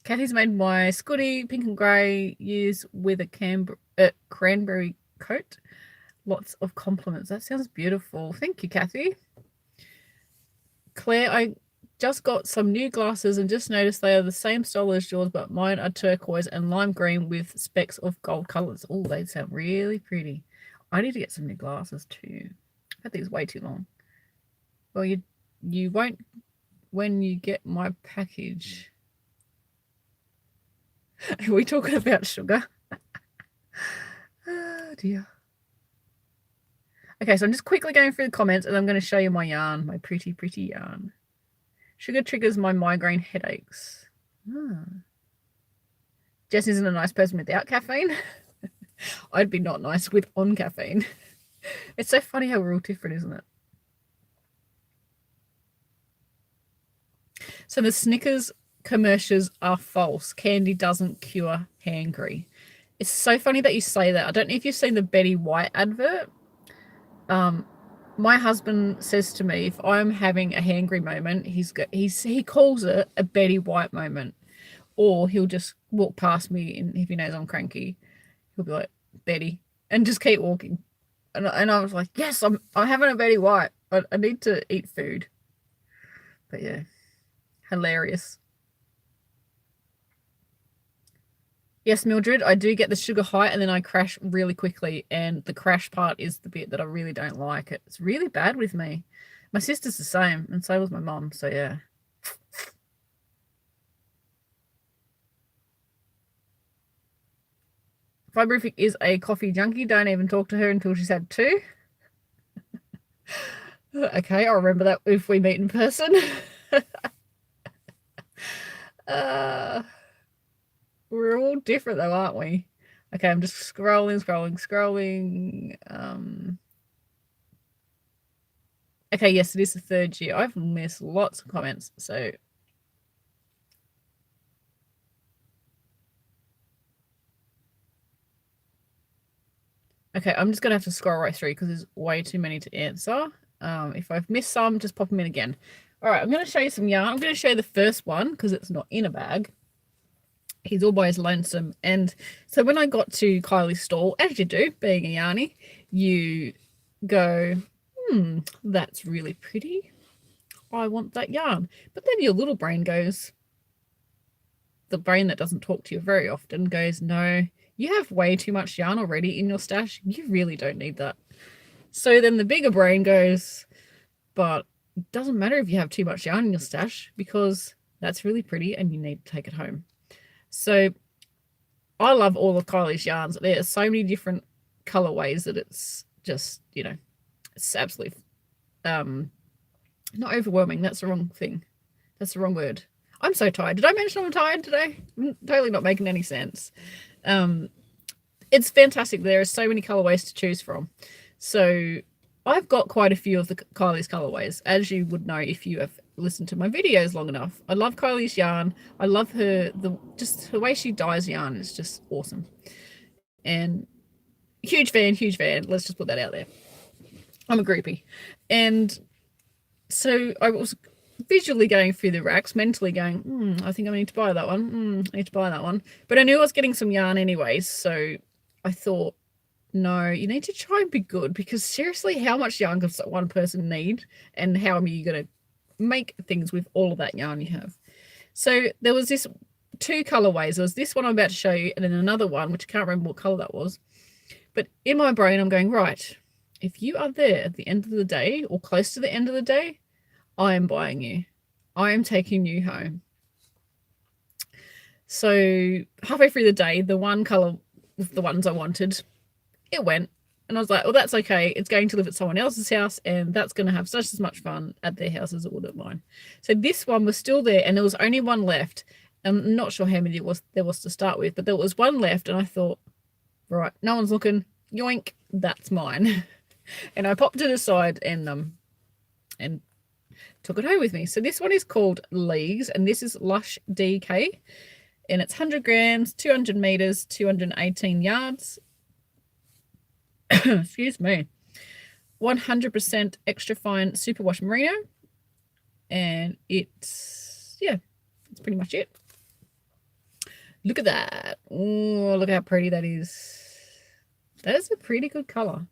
Kathy's made my Scooty pink and grey use with a cranberry coat. Lots of compliments. That sounds beautiful. Thank you, Kathy. Claire, I just got some new glasses and just noticed they are the same style as yours, but mine are turquoise and lime green with specks of gold colours. Oh, they sound really pretty. I need to get some new glasses too. I've had these way too long. Well, you won't when you get my package. Are we talking about sugar? Oh dear. Okay, so I'm just quickly going through the comments and I'm going to show you my yarn, my pretty, pretty yarn. Sugar triggers my migraine headaches. Ah. Jess isn't a nice person without caffeine. I'd be not nice with on caffeine. It's so funny how we're all different, isn't it? So the Snickers commercials are false. Candy doesn't cure hangry. It's so funny that you say that. I don't know if you've seen the Betty White advert. My husband says to me, if I'm having a hangry moment, he calls it a Betty White moment, or he'll just walk past me, and if he knows I'm cranky, he'll be like, Betty, and just keep walking. And I was like, yes, I'm having a Betty White. I need to eat food. But yeah, hilarious. Yes, Mildred, I do get the sugar high and then I crash really quickly. And the crash part is the bit that I really don't like. It's really bad with me. My sister's the same, and so was my mom. So yeah. Fiberific is a coffee junkie. Don't even talk to her until she's had two. Okay, I'll remember that if we meet in person. We're all different though, aren't we? Okay, I'm just scrolling. Okay, yes, it is the third year. I've missed lots of comments, so okay, I'm just gonna have to scroll right through because there's way too many to answer. If I've missed some, just pop them in again. All right, I'm gonna show you some yarn. I'm gonna show you the first one because it's not in a bag. He's always lonesome. And so when I got to Kylie's stall, as you do, being a yarny, you go, that's really pretty. I want that yarn. But then your little brain goes, the brain that doesn't talk to you very often goes, no, you have way too much yarn already in your stash. You really don't need that. So then the bigger brain goes, but it doesn't matter if you have too much yarn in your stash because that's really pretty and you need to take it home. So I love all of Kylie's yarns. There are so many different colorways that it's just, it's absolutely not overwhelming. That's the wrong thing. That's the wrong word. I'm so tired. Did I mention I'm tired today? I'm totally not making any sense. It's fantastic. There are so many colorways to choose from. So I've got quite a few of the Kylie's colorways, as you would know if you have listened to my videos long enough. I love Kylie's yarn. I love her, just the way she dyes yarn is just awesome. And huge fan. Let's just put that out there. I'm a groupie. And so I was visually going through the racks, mentally going, I think I need to buy that one. I need to buy that one. But I knew I was getting some yarn anyways, so I thought, no, you need to try and be good, because seriously, how much yarn does one person need, and how are you going to make things with all of that yarn you have? So there was this two colorways. There was this one I'm about to show you, and then another one, which I can't remember what color that was. But in my brain, I'm going, right, if you are there at the end of the day or close to the end of the day, I am buying you. I am taking you home. So halfway through the day, the one color with the ones I wanted, it went. And I was like, well, that's okay. It's going to live at someone else's house, and that's going to have just as much fun at their house as it would at mine. So this one was still there, and there was only one left. I'm not sure how many there was to start with, but there was one left, and I thought, right, no one's looking. Yoink, that's mine. And I popped it aside and took it home with me. So this one is called Leagues, and this is Lush DK, and it's 100 grams, 200 meters, 218 yards. Excuse me. 100% extra fine superwash merino, and it's pretty much it. Look at that. Oh, look how pretty that is. That is a pretty good color.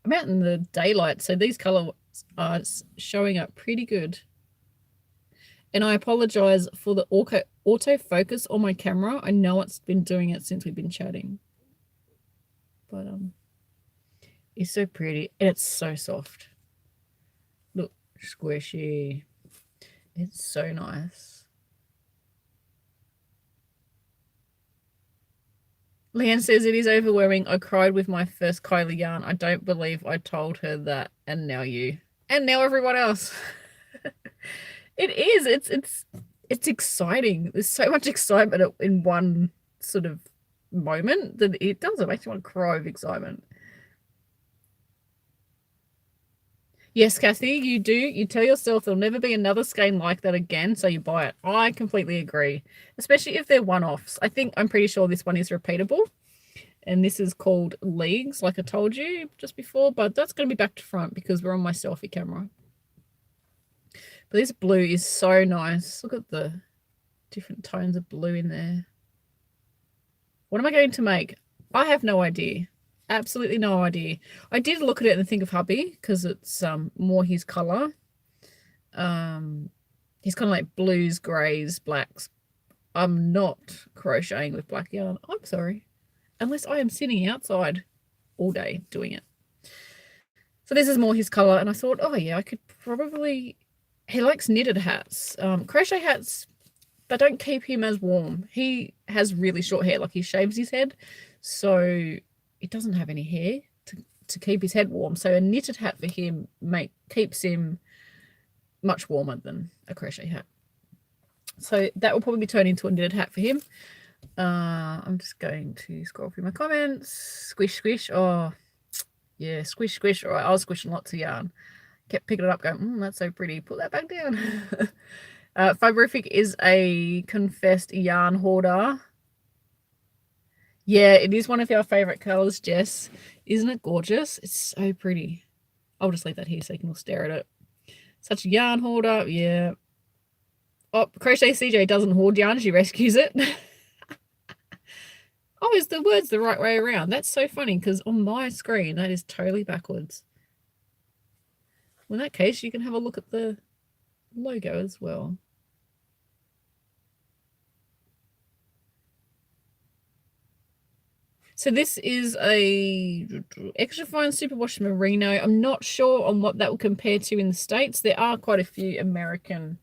I'm out in the daylight, so these colors are showing up pretty good. And I apologize for the autofocus on my camera. I know it's been doing it since we've been chatting. But it's so pretty, and it's so soft. Look, squishy. It's so nice. Leanne says it is overwhelming. I cried with my first Kylie yarn. I don't believe I told her that, and now you, and now everyone else. It is. It's exciting. There's so much excitement in one sort of moment that it does. It makes you want to cry with excitement. Yes, Kathy, you do. You tell yourself there'll never be another skein like that again, so you buy it. I completely agree, especially if they're one-offs. I'm pretty sure this one is repeatable, and this is called Leagues, like I told you just before, but that's going to be back to front because we're on my selfie camera. But this blue is so nice. Look at the different tones of blue in there. What am I going to make? I have no idea. Absolutely no idea. I did look at it and think of hubby because it's more his color. He's kind of like blues, grays, blacks. I'm not crocheting with black yarn. I'm sorry. Unless I am sitting outside all day doing it. So this is more his color, and I thought, oh yeah, I could probably. He likes knitted hats. Crochet hats, they don't keep him as warm. He has really short hair, like he shaves his head, so it doesn't have any hair to keep his head warm. So a knitted hat for him keeps him much warmer than a crochet hat. So that will probably turn into a knitted hat for him. I'm just going to scroll through my comments. Squish, squish. Oh, yeah, squish, squish. All right, I was squishing lots of yarn. Kept picking it up going, that's so pretty. Put that back down. Fiberific is a confessed yarn hoarder. Yeah, it is one of our favorite colors, Jess. Isn't it gorgeous? It's so pretty. I'll just leave that here so you can all stare at it. Such a yarn hoarder. Yeah. Oh, Crochet CJ doesn't hoard yarn. She rescues it. Oh, is the words the right way around? That's so funny because on my screen, that is totally backwards. Well, in that case, you can have a look at the logo as well. So this is a extra fine superwash merino. I'm not sure on what that will compare to in the States. There are quite a few American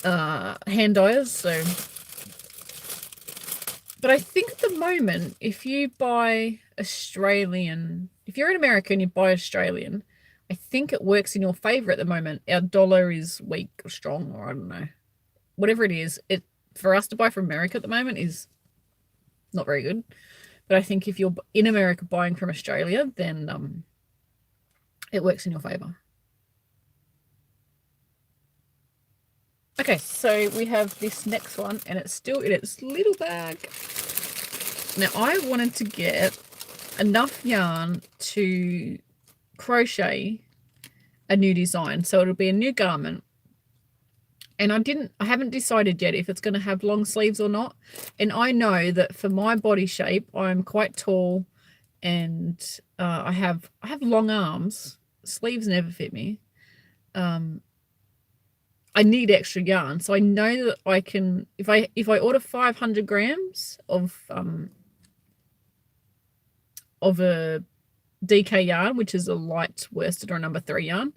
hand dyers, so. But I think at the moment, if you buy Australian, if you're an American, you buy Australian, I think it works in your favor at the moment. Our dollar is weak or strong, or I don't know. Whatever it is, for us to buy from America at the moment is not very good. But I think if you're in America buying from Australia, then it works in your favor. Okay, so we have this next one, and it's still in its little bag. Now, I wanted to get enough yarn to crochet a new design, so it'll be a new garment. And I haven't decided yet if it's going to have long sleeves or not. And I know that for my body shape, I'm quite tall, and I have long arms. Sleeves never fit me. I need extra yarn, so I know that I can, if I order 500 grams of a DK yarn, which is a light worsted or a number 3 yarn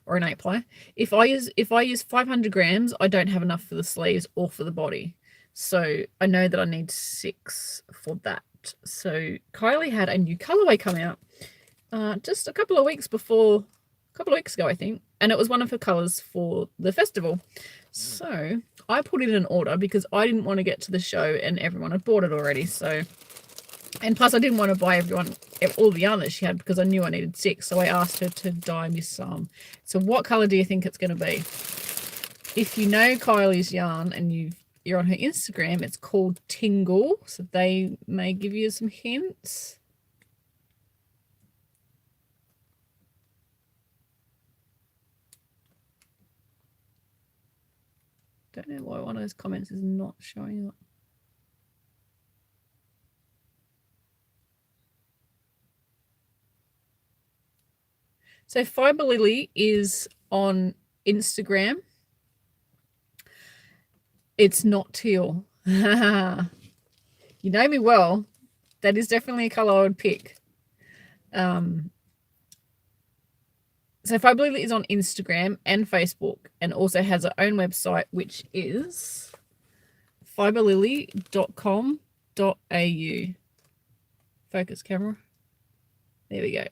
or an 8-ply, if I use 500 grams, I don't have enough for the sleeves or for the body. So I know that I need 6 for that. So Kylie had a new colorway come out just a couple of weeks ago, I think, and it was one of her colors for the festival. So I put in an order because I didn't want to get to the show and everyone had bought it already. So, and plus I didn't want to buy all the yarn that she had because I knew I needed 6. So I asked her to dye me some. So what color do you think it's going to be? If you know Kylie's yarn and you're on her Instagram, it's called Tingle. So they may give you some hints. Don't know why one of those comments is not showing up. So Fiber Lily is on Instagram. It's not teal. You know me well. That is definitely a color I would pick. So Fiber Lily is on Instagram and Facebook and also has her own website, which is fiberlily.com.au. Focus camera. There we go.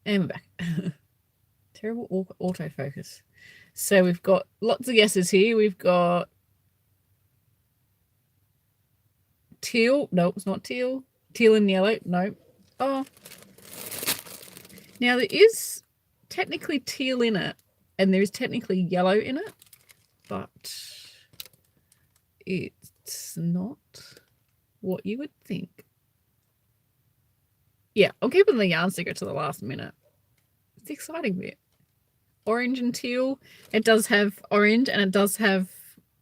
And we're back. Terrible autofocus. So we've got lots of guesses here. We've got teal. No, it's not teal. Teal and yellow. No. Oh. Now there is technically teal in it, and there is technically yellow in it, but it's not what you would think. Yeah, I'm keeping the yarn secret to the last minute. It's the exciting bit. Orange and teal. It does have orange, and it does have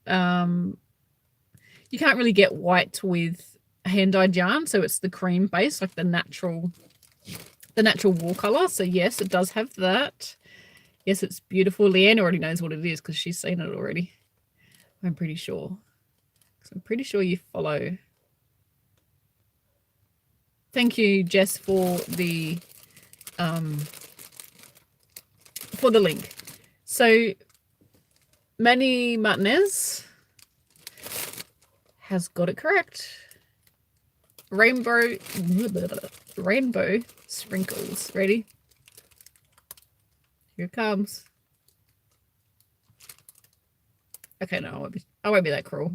you can't really get white with hand-dyed yarn, so it's the cream base, like the natural wool color. So yes, it does have that. Yes, it's beautiful. Leanne already knows what it is because she's seen it already. I'm pretty sure. So I'm pretty sure you follow. Thank you, Jess, for the link. So Manny Martinez has got it correct. Rainbow sprinkles. Ready? Here it comes. Okay, no, I won't be that cruel.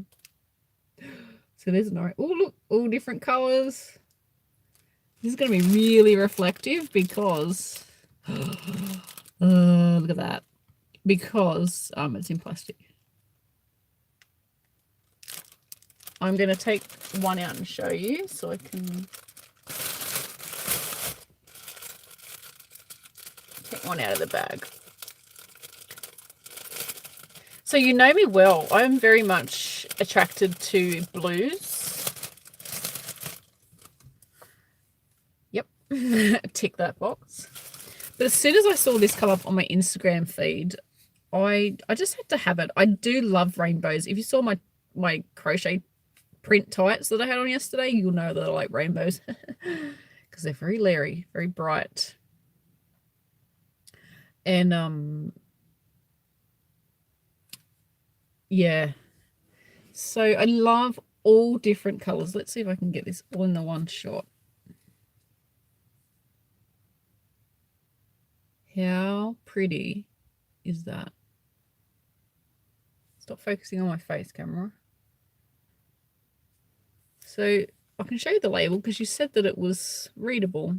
So there's no. Oh, look, all different colors. This is going to be really reflective because look at that. Because it's in plastic. I'm going to take one out and show you so I can take one out of the bag. So you know me well. I'm very much attracted to blues. Yep. Tick that box. But as soon as I saw this come up on my Instagram feed, I just had to have it. I do love rainbows. If you saw my crochet print tights that I had on yesterday, you'll know that I like rainbows because they're very leery, very bright. And yeah, so I love all different colors. Let's see if I can get this all in the one shot. How pretty is that? Stop focusing on my face, camera. So I can show you the label because you said that it was readable.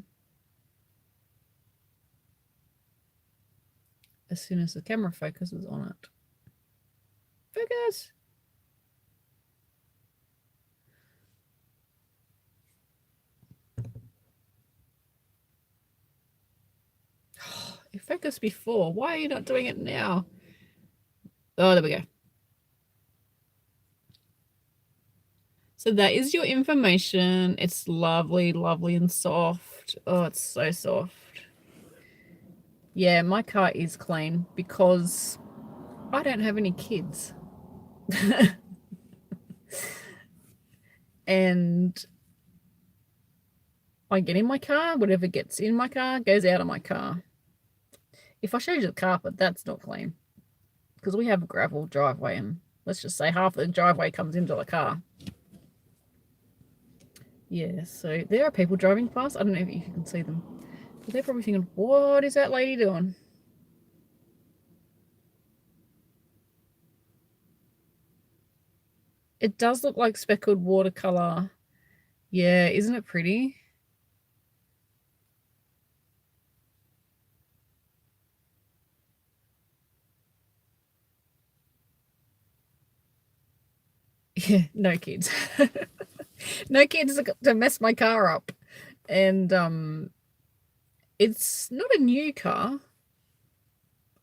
As soon as the camera focuses on it. Focus! It focused before. Why are you not doing it now? Oh, there we go. So that is your information. It's lovely, lovely and soft. Oh, it's so soft. Yeah, my car is clean because I don't have any kids. And I get in my car, whatever gets in my car goes out of my car. If I showed you the carpet, that's not clean because we have a gravel driveway, and let's just say half the driveway comes into the car. Yeah, so there are people driving past. I don't know if you can see them, but they're probably thinking, what is that lady doing? It does look like speckled watercolor. Yeah, isn't it pretty? Yeah, no kids. No kids to mess my car up. And it's not a new car.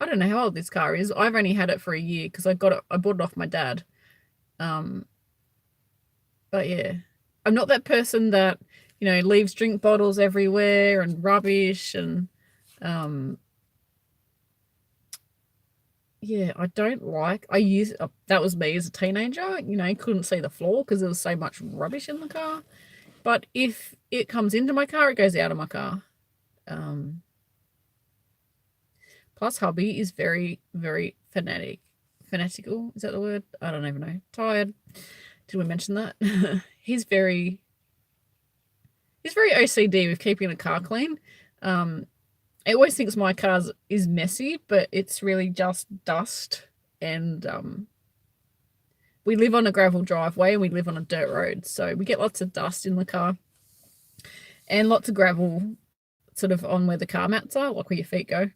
I don't know how old this car is. I've only had it for a year because I bought it off my dad. But yeah, I'm not that person that, leaves drink bottles everywhere and rubbish and yeah, I don't like. That was me as a teenager. Couldn't see the floor because there was so much rubbish in the car. But if it comes into my car, it goes out of my car. Plus, hubby is very, very fanatical. Is that the word? I don't even know. Tired. Did we mention that? He's very OCD with keeping the car clean. I always thinks my car is messy, but it's really just dust. And we live on a gravel driveway and we live on a dirt road, so we get lots of dust in the car and lots of gravel sort of on where the car mats are, like where your feet go.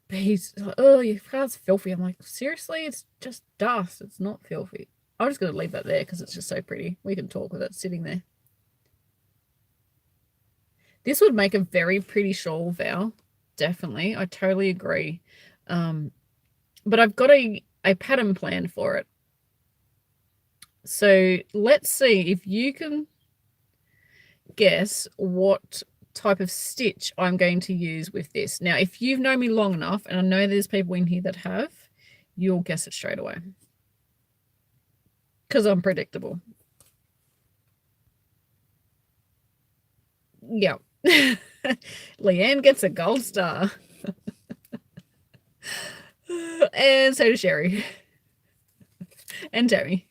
But he's like, oh, your car's filthy. I'm like, seriously? It's just dust. It's not filthy. I'm just going to leave that there because it's just so pretty. We can talk with it sitting there. This would make a very pretty shawl, Val. Definitely. I totally agree. But I've got a pattern plan for it. So let's see if you can guess what type of stitch I'm going to use with this. Now, if you've known me long enough, and I know there's people in here that have, you'll guess it straight away. Because I'm predictable. Yeah. Leanne gets a gold star. And so does Sherry. And Tammy.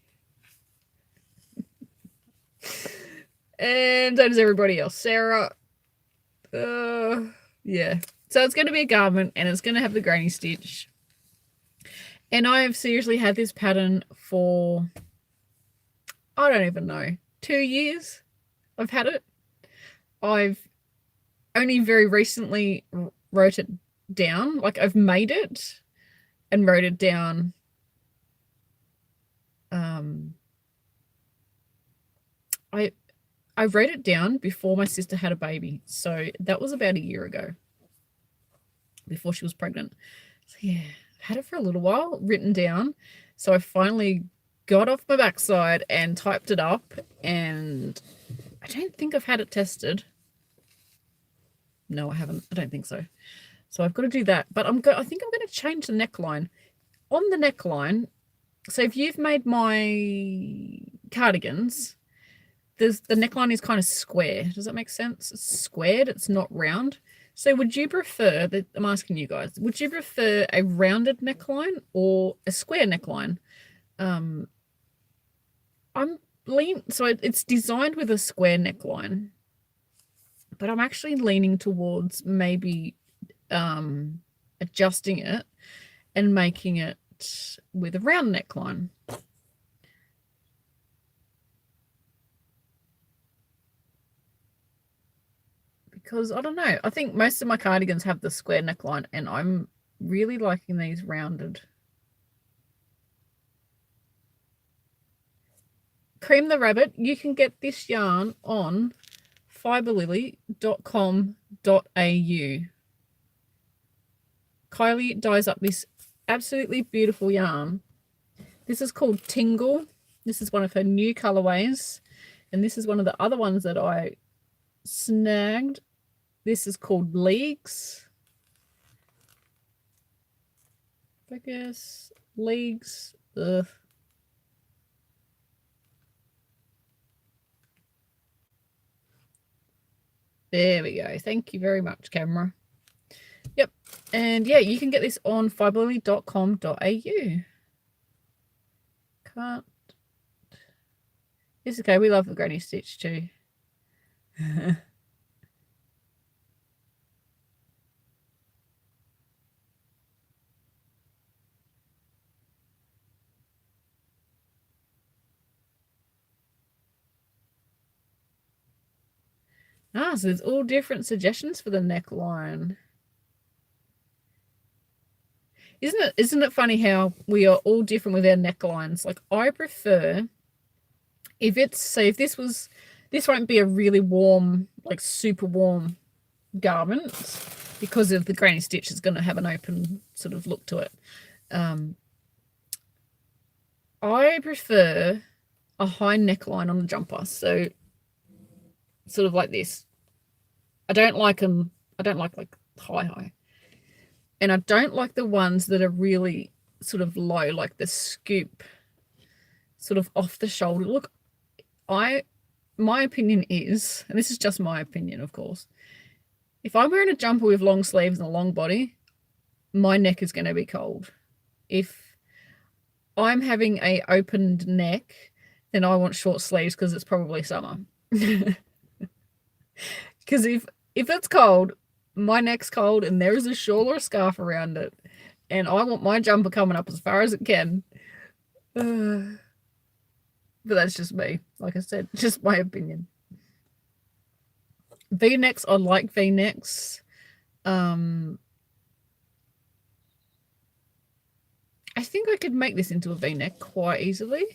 And so does everybody else. Sarah. Yeah. So it's going to be a garment and it's going to have the granny stitch. And I've seriously had this pattern for, I don't even know, 2 years I've had it. I've only very recently wrote it down. Like I've made it and wrote it down. I wrote it down before my sister had a baby. So that was about a year ago, before she was pregnant. So yeah, I had it for a little while written down. So I finally got off my backside and typed it up, and I don't think I've had it tested. No, I haven't. I don't think so. So I've got to do that. But I think I'm going to change the neckline. On the neckline, so if you've made my cardigans, the neckline is kind of square. Does that make sense? It's squared. It's not round. So would you prefer, I'm asking you guys, would you prefer a rounded neckline or a square neckline? So it's designed with a square neckline, but I'm actually leaning towards maybe adjusting it and making it with a round neckline. Because I don't know, I think most of my cardigans have the square neckline and I'm really liking these rounded. Cream the Rabbit, you can get this yarn on fiberlily.com.au. Kylie dyes up this absolutely beautiful yarn. This is called Tingle. This is one of her new colorways. And this is one of the other ones that I snagged. This is called Leagues. Focus. Leagues. Ugh. There we go. Thank you very much, camera. Yep. And yeah, you can get this on fiberlily.com.au. Can't. It's okay. We love the granny stitch too. So there's all different suggestions for the neckline. Isn't it funny how we are all different with our necklines? Like I prefer, if this won't be a really warm, like super warm garment because of the granny stitch is going to have an open sort of look to it. I prefer a high neckline on the jumper. So sort of like this. I don't like like high. And I don't like the ones that are really sort of low, like the scoop, sort of off the shoulder. Look, my opinion is, and this is just my opinion, of course, if I'm wearing a jumper with long sleeves and a long body, my neck is going to be cold. If I'm having a opened neck, then I want short sleeves because it's probably summer. Because if it's cold, my neck's cold and there is a shawl or a scarf around it, and I want my jumper coming up as far as it can. But that's just me. Like I said, just my opinion. V-necks, I like V-necks. I think I could make this into a V-neck quite easily.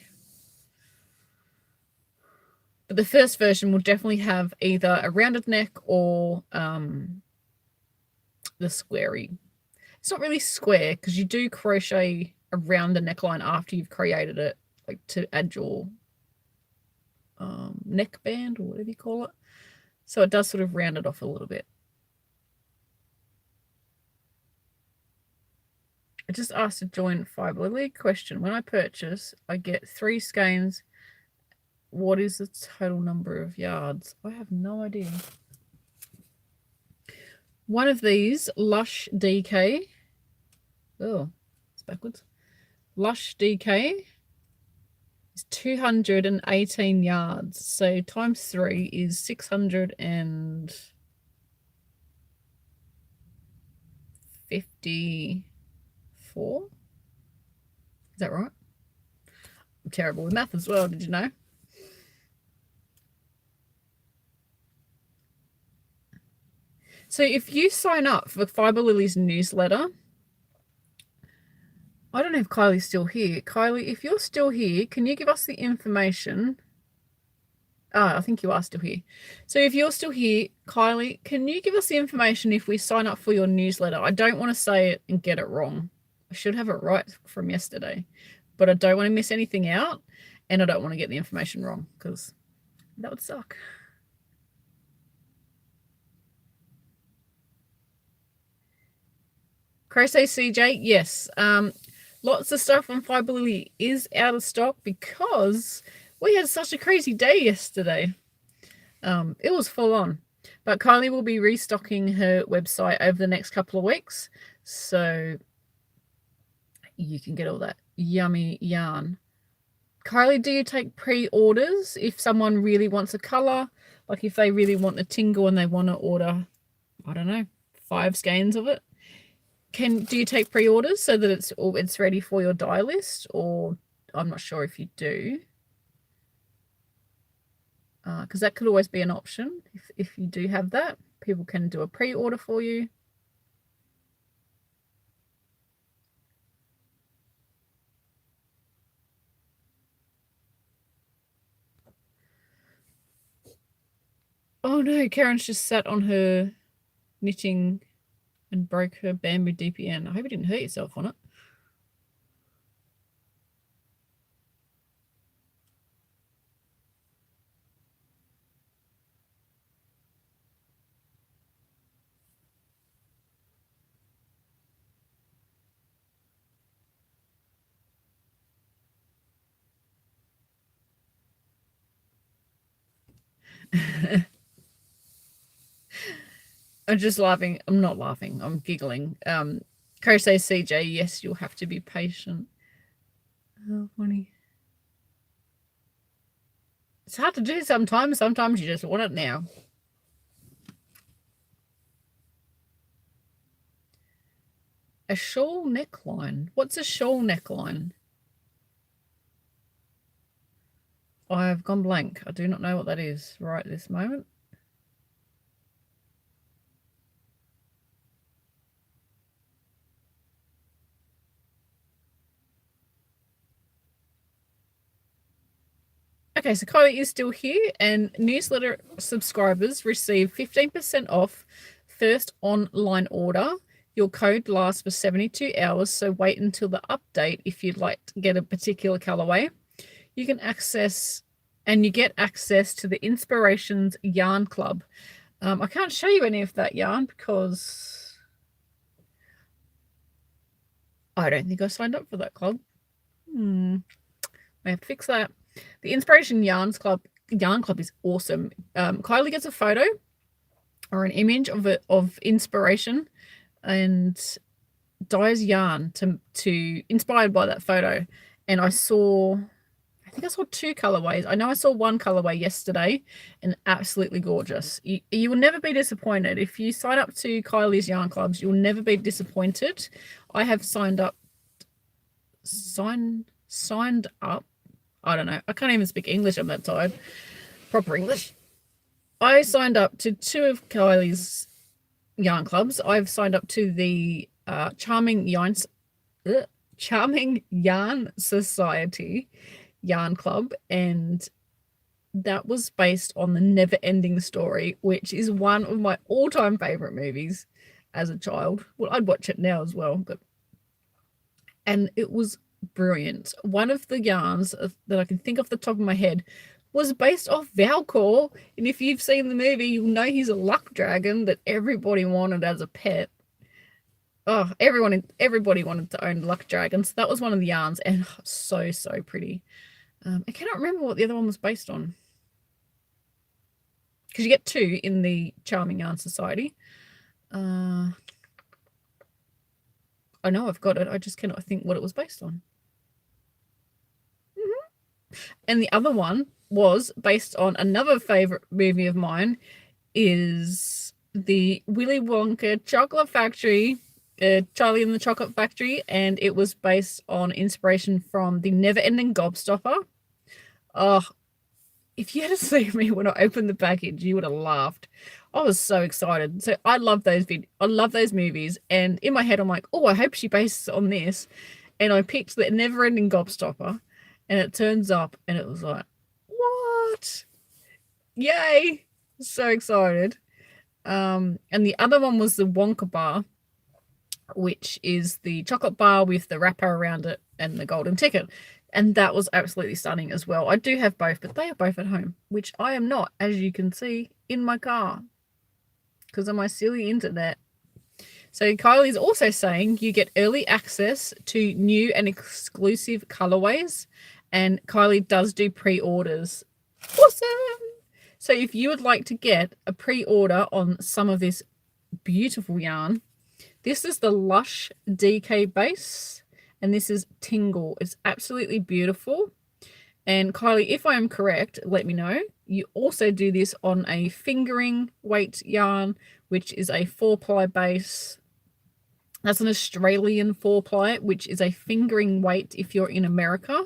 But the first version will definitely have either a rounded neck or the squarey. It's not really square because you do crochet around the neckline after you've created it, like to add your neckband or whatever you call it. So it does sort of round it off a little bit. I just asked to join Fiber League. Question: when I purchase, I get 3 skeins. What is the total number of yards? I have no idea. One of these, Lush DK. Oh, it's backwards. Lush DK is 218 yards. So times 3 is 654. Is that right? I'm terrible with math as well, did you know? So if you sign up for Fiber Lily's newsletter, I don't know if Kylie's still here. Kylie, if you're still here, can you give us the information? I think you are still here. So if you're still here, Kylie, can you give us the information if we sign up for your newsletter? I don't want to say it and get it wrong. I should have it right from yesterday, but I don't want to miss anything out, and I don't want to get the information wrong because that would suck. Crochet CJ, yes. Lots of stuff on Fiber Lily is out of stock because we had such a crazy day yesterday. It was full on. But Kylie will be restocking her website over the next couple of weeks. So you can get all that yummy yarn. Kylie, do you take pre-orders if someone really wants a color? Like if they really want a tingle and they want to order, I don't know, 5 skeins of it? Do you take pre-orders so that it's ready for your dye list? Or I'm not sure if you do. Because that could always be an option. If you do have that, people can do a pre-order for you. Oh no, Karen's just sat on her knitting and broke her bamboo DPN. I hope you didn't hurt yourself on it. I'm just laughing. I'm not laughing. I'm giggling. Crochet CJ, yes, you'll have to be patient. Oh, funny. It's hard to do sometimes. Sometimes you just want it now. A shawl neckline. What's a shawl neckline? I've gone blank. I do not know what that is right this moment. Okay, so Kylie is still here, and newsletter subscribers receive 15% off first online order. Your code lasts for 72 hours, so wait until the update if you'd like to get a particular colorway. You can access, and you get access to the Inspirations Yarn Club. I can't show you any of that yarn because I don't think I signed up for that club. I have to fix that. The Inspiration Yarn Club is awesome. Kylie gets a photo or an image of inspiration and dyes yarn to inspired by that photo, and I think I saw 2 colorways. I know I saw one colorway yesterday and absolutely gorgeous. You will never be disappointed. If you sign up to Kylie's Yarn Clubs, you'll never be disappointed. I have signed up. I don't know. I can't even speak English. I'm that tired. Proper English. I signed up to 2 of Kylie's yarn clubs. I've signed up to the Charming Yarn Society yarn club, and that was based on The Never Ending Story, which is one of my all-time favorite movies as a child. Well, I'd watch it now as well, and it was brilliant. One of the yarns that I can think off the top of my head was based off Valcor, and if you've seen the movie, you'll know he's a luck dragon that everybody wanted as a pet. Oh, everybody wanted to own luck dragons. So that was one of the yarns, and so pretty. I cannot remember what the other one was based on, because you get 2 in the Charming Yarn Society. I know I've got it. I just cannot think what it was based on. And the other one was based on another favorite movie of mine, is the Willy Wonka Chocolate Factory, Charlie and the Chocolate Factory, and it was based on inspiration from the Never Ending Gobstopper. Oh, if you had to see me when I opened the package, you would have laughed. I was so excited. So I love those movies, and in my head I'm like, oh, I hope she bases on this. And I picked the Never Ending Gobstopper, and it turns up, and it was like, what? Yay! So excited. And the other one was the Wonka bar, which is the chocolate bar with the wrapper around it and the golden ticket. And that was absolutely stunning as well. I do have both, but they are both at home, which I am not, as you can see, in my car because of my silly internet. So Kylie's also saying you get early access to new and exclusive colorways, and Kylie does do pre-orders. Awesome! So if you would like to get a pre-order on some of this beautiful yarn, this is the Lush DK base, and this is Tingle. It's absolutely beautiful. And Kylie, if I am correct, let me know. You also do this on a fingering weight yarn, which is a 4-ply base. That's an Australian 4-ply, which is a fingering weight if you're in America.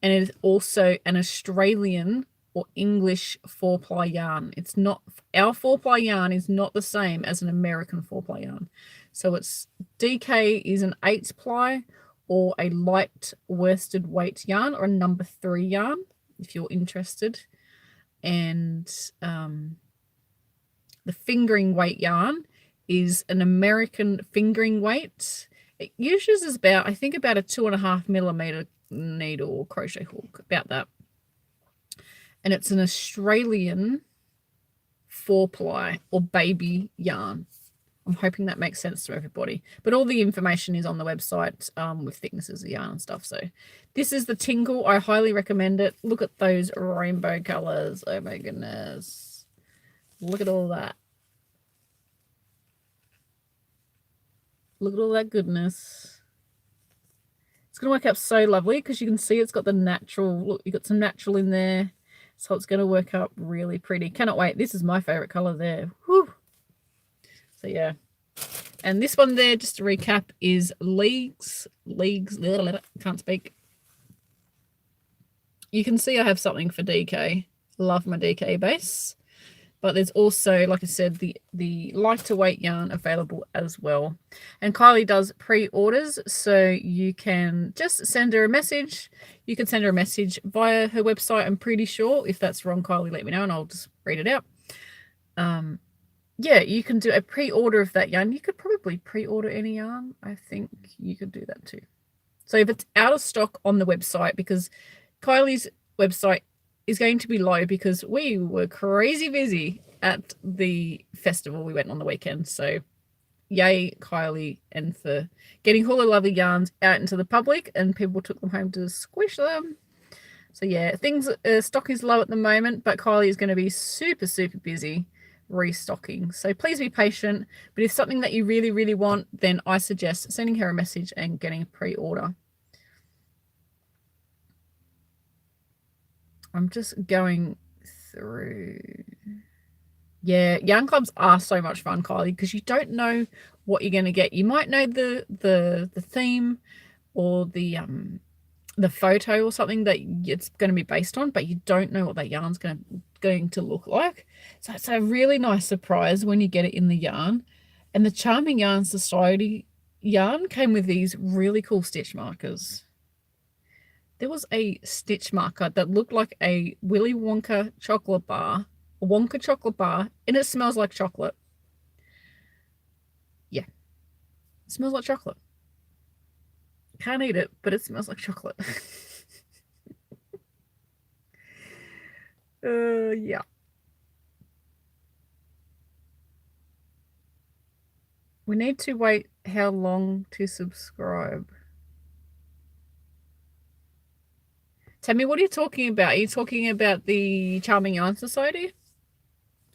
And it is also an Australian or English 4-ply yarn. It's not, our 4-ply yarn is not the same as an American 4-ply yarn. So it's DK is an 8-ply or a light worsted weight yarn, or a number 3 yarn if you're interested. And the fingering weight yarn is an American fingering weight. It uses about, I think, about a 2.5 millimeter needle or crochet hook, about that. And it's an Australian 4-ply or baby yarn. I'm hoping that makes sense to everybody. But all the information is on the website with thicknesses of yarn and stuff. So this is the Tingle. I highly recommend it. Look at those rainbow colors. Oh my goodness. Look at all that. Look at all that goodness. It's going to work out so lovely because you can see it's got the natural. Look, you've got some natural in there. So it's going to work out really pretty. Cannot wait. This is my favorite color there. Whew. So yeah, and this one there, just to recap, is Leagues, can't speak. You can see I have something for DK. Love my DK base. But there's also, like I said, the lighter weight yarn available as well. And Kylie does pre-orders, so you can just send her a message. You can send her a message via her website, I'm pretty sure. If that's wrong, Kylie, let me know and I'll just read it out. Yeah, you can do a pre-order of that yarn. You could probably pre-order any yarn. I think you could do that too. So if it's out of stock on the website, because Kylie's website is going to be low because we were crazy busy at the festival we went on the weekend. So yay, Kylie, and for getting all the lovely yarns out into the public and people took them home to squish them. So yeah, stock is low at the moment, but Kylie is going to be super busy restocking. So please be patient. But if something that you really want, then I suggest sending her a message and getting a pre-order. I'm just going through. Yeah, yarn clubs are so much fun, Kylie, because you don't know what you're going to get. You might know the theme or the photo or something that it's going to be based on, but you don't know what that yarn's going to look like. So it's a really nice surprise when you get it in the yarn. And the Charming Yarn Society yarn came with these really cool stitch markers. There was a stitch marker that looked like a Willy Wonka chocolate bar, a Wonka chocolate bar, and it smells like chocolate. Yeah, it smells like chocolate. Can't eat it, but it smells like chocolate. Yeah. We need to wait how long to subscribe? Tammy, what are you talking about? Are you talking about the Charming Yarn Society?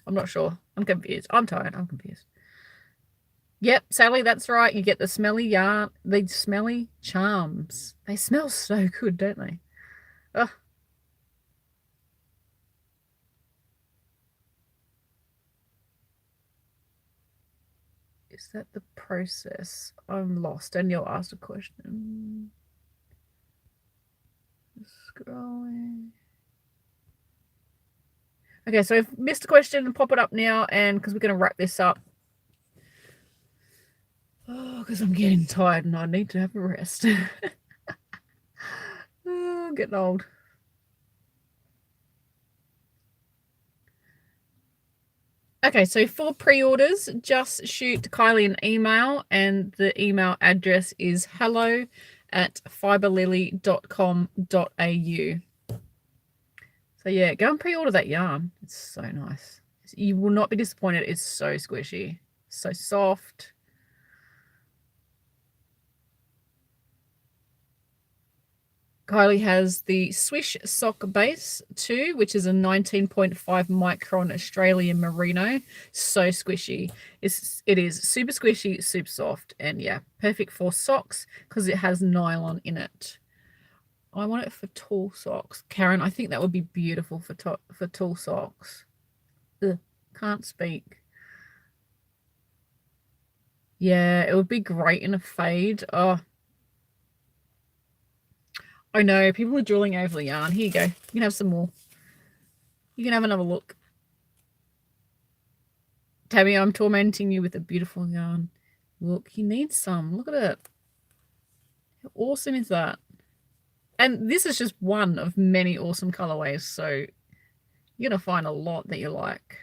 I'm not sure. I'm confused. I'm tired. I'm confused. Yep, Sally, that's right. You get the smelly yarn, the smelly charms. They smell so good, don't they? Ugh. Is that the process? I'm lost. Danielle asked a question. Scrolling. Okay, so I've missed a question. Pop it up now, and because we're going to wrap this up. Oh, because I'm getting tired and I need to have a rest. Oh, I'm getting old. Okay, so for pre-orders, just shoot Kylie an email, and the email address is hello@fiberlily.com.au. So yeah, go and pre-order that yarn. It's so nice. You will not be disappointed. It's so squishy, so soft. Kylie has the Swish Sock Base 2, which is a 19.5 micron Australian merino. So squishy. It is super squishy, super soft, and yeah, perfect for socks because it has nylon in it. I want it for tall socks. Karen, I think that would be beautiful for tall socks. Ugh, can't speak. Yeah, it would be great in a fade. Oh, I know, people are drooling over the yarn. Here you go. You can have some more. You can have another look. Tabby, I'm tormenting you with a beautiful yarn. Look, you need some. Look at it. How awesome is that? And this is just one of many awesome colorways, so you're going to find a lot that you like.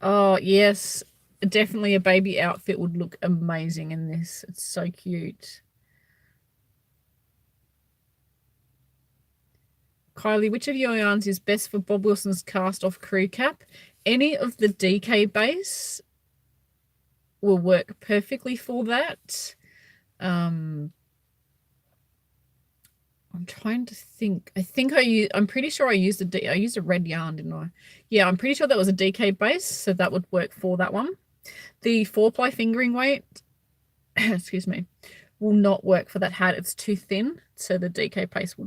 Oh, yes. Definitely a baby outfit would look amazing in this. It's so cute. Kylie, which of your yarns is best for Bob Wilson's cast-off crew cap? Any of the DK base will work perfectly for that. I'm trying to think. I'm pretty sure I used a red yarn, didn't I? Yeah, I'm pretty sure that was a DK base, so that would work for that one. The 4-ply fingering weight, excuse me, will not work for that hat. It's too thin, so the DK base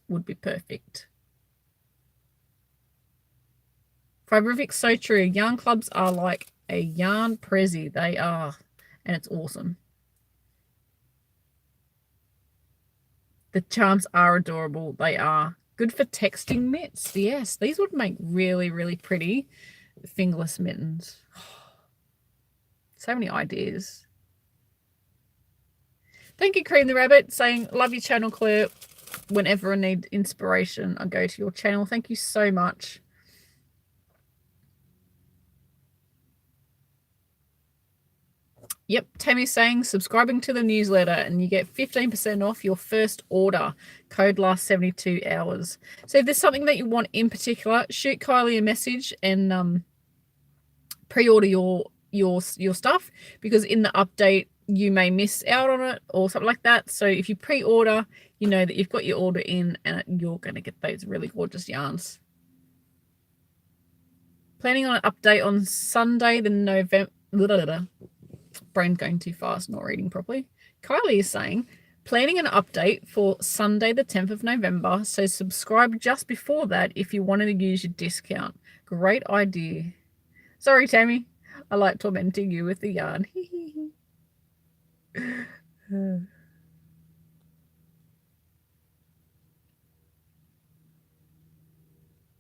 would be perfect. Fiberfest, so true. Yarn clubs are like a yarn prezi. They are, and it's awesome. The charms are adorable. They are good for texting mitts. Yes, these would make really, really pretty fingerless mittens. So many ideas. Thank you, Cream the Rabbit, saying, love your channel, Claire. Whenever I need inspiration, I go to your channel. Thank you so much. Yep, Tammy's saying subscribing to the newsletter and you get 15% off your first order. Code lasts 72 hours. So if there's something that you want in particular, shoot Kylie a message and pre-order your stuff, because in the update you may miss out on it or something like that. So if you pre-order, you know that you've got your order in and you're going to get those really gorgeous yarns. Planning on an update on Sunday, the November... Brain's going too fast, not reading properly. Kylie is saying, planning an update for Sunday the 10th of November, so subscribe just before that if you wanted to use your discount. Great idea. Sorry, Tammy. I like tormenting you with the yarn.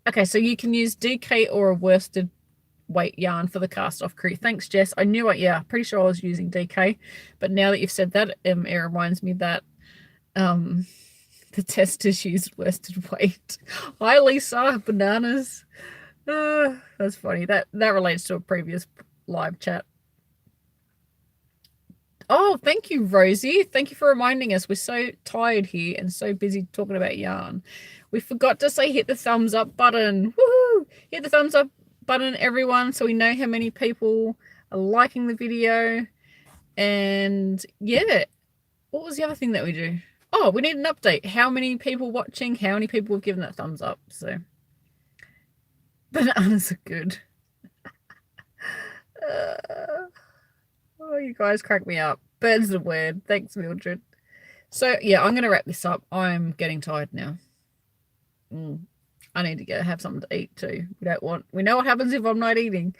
Okay, so you can use DK or a worsted weight yarn for the cast off crew. Thanks, Jess. I knew it. Yeah, pretty sure I was using DK, but now that you've said that, it reminds me that the testers used worsted weight. Hi, Lisa. Bananas. That's funny. That relates to a previous live chat. Oh, thank you, Rosie. Thank you for reminding us. We're so tired here and so busy talking about yarn. We forgot to say hit the thumbs up button. Woohoo! Hit the thumbs up button, everyone, so we know how many people are liking the video. And yeah, what was the other thing that we do? Oh, we need an update. How many people watching? How many people have given that thumbs up? So bananas are good. Oh, you guys crack me up. Bird's the word. Thanks, Mildred. So yeah, I'm gonna wrap this up. I'm getting tired now. I need to have something to eat too. We know what happens if I'm not eating.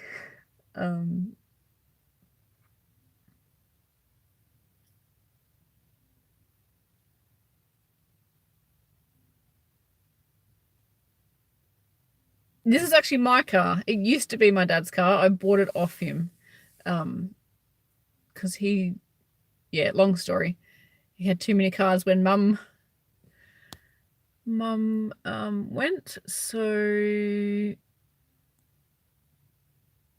This is actually my car. It used to be my dad's car. I bought it off him. Because long story. He had too many cars when mum went, so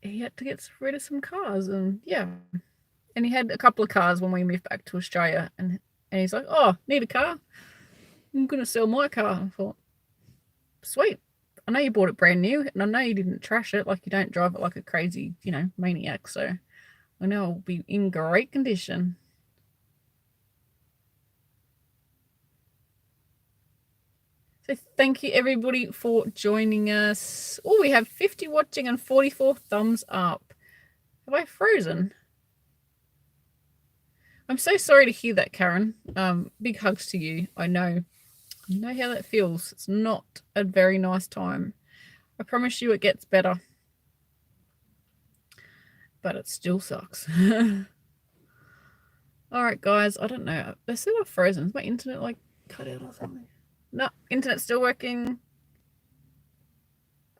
he had to get rid of some cars, and yeah. And he had a couple of cars when we moved back to Australia, and he's like, oh, need a car? I'm gonna sell my car. I thought, sweet. I know you bought it brand new, and I know you didn't trash it, like you don't drive it like a crazy, maniac, so I know it'll be in great condition. So thank you, everybody, for joining us. Oh, we have 50 watching and 44 thumbs up. Have I frozen? I'm so sorry to hear that, Karen. Big hugs to you. I know how that feels. It's not a very nice time. I promise you it gets better. But it still sucks. All right, guys. I don't know. They said I've frozen. Is my internet cut out or something? No, internet's still working.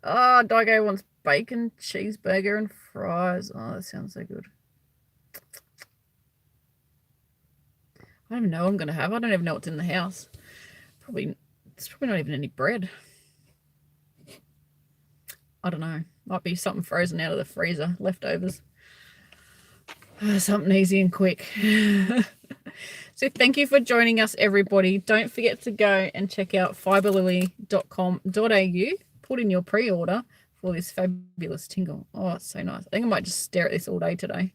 Oh, Daigo wants bacon, cheeseburger, and fries. Oh, that sounds so good. I don't even know what I'm going to have. I don't even know what's in the house. It's probably not even any bread. I don't know. Might be something frozen out of the freezer, leftovers. Something easy and quick. So thank you for joining us, everybody. Don't forget to go and check out fiberlily.com.au. Put in your pre-order for this fabulous tingle. Oh, it's so nice. I think I might just stare at this all day today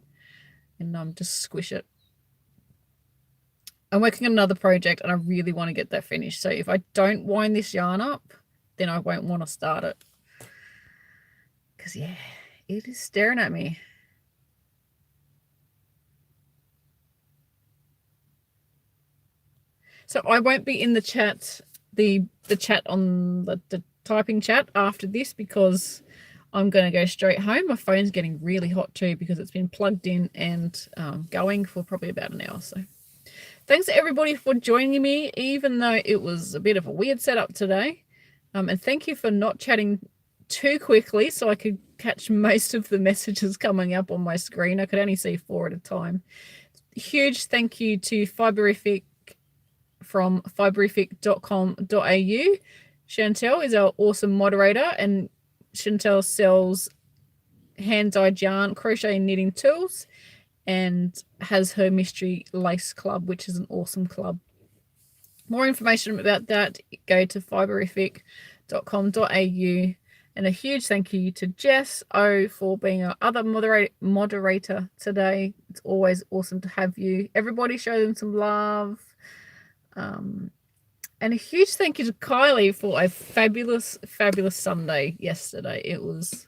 and just squish it. I'm working on another project and I really want to get that finished. So if I don't wind this yarn up, then I won't want to start it. Because, yeah, it is staring at me. So I won't be in the chat, the chat on the typing chat after this, because I'm going to go straight home. My phone's getting really hot too because it's been plugged in and going for probably about an hour. So thanks everybody for joining me, even though it was a bit of a weird setup today. And thank you for not chatting too quickly so I could catch most of the messages coming up on my screen. I could only see 4 at a time. Huge thank you to Fiberific from fiberific.com.au. Chantel is our awesome moderator, and Chantel sells hand-dyed yarn, crochet and knitting tools, and has her mystery lace club, which is an awesome club. More information about that, go to fiberific.com.au. And a huge thank you to Jess O for being our other moderator today. It's always awesome to have you. Everybody show them some love. And a huge thank you to Kylie for a fabulous, fabulous Sunday yesterday. It was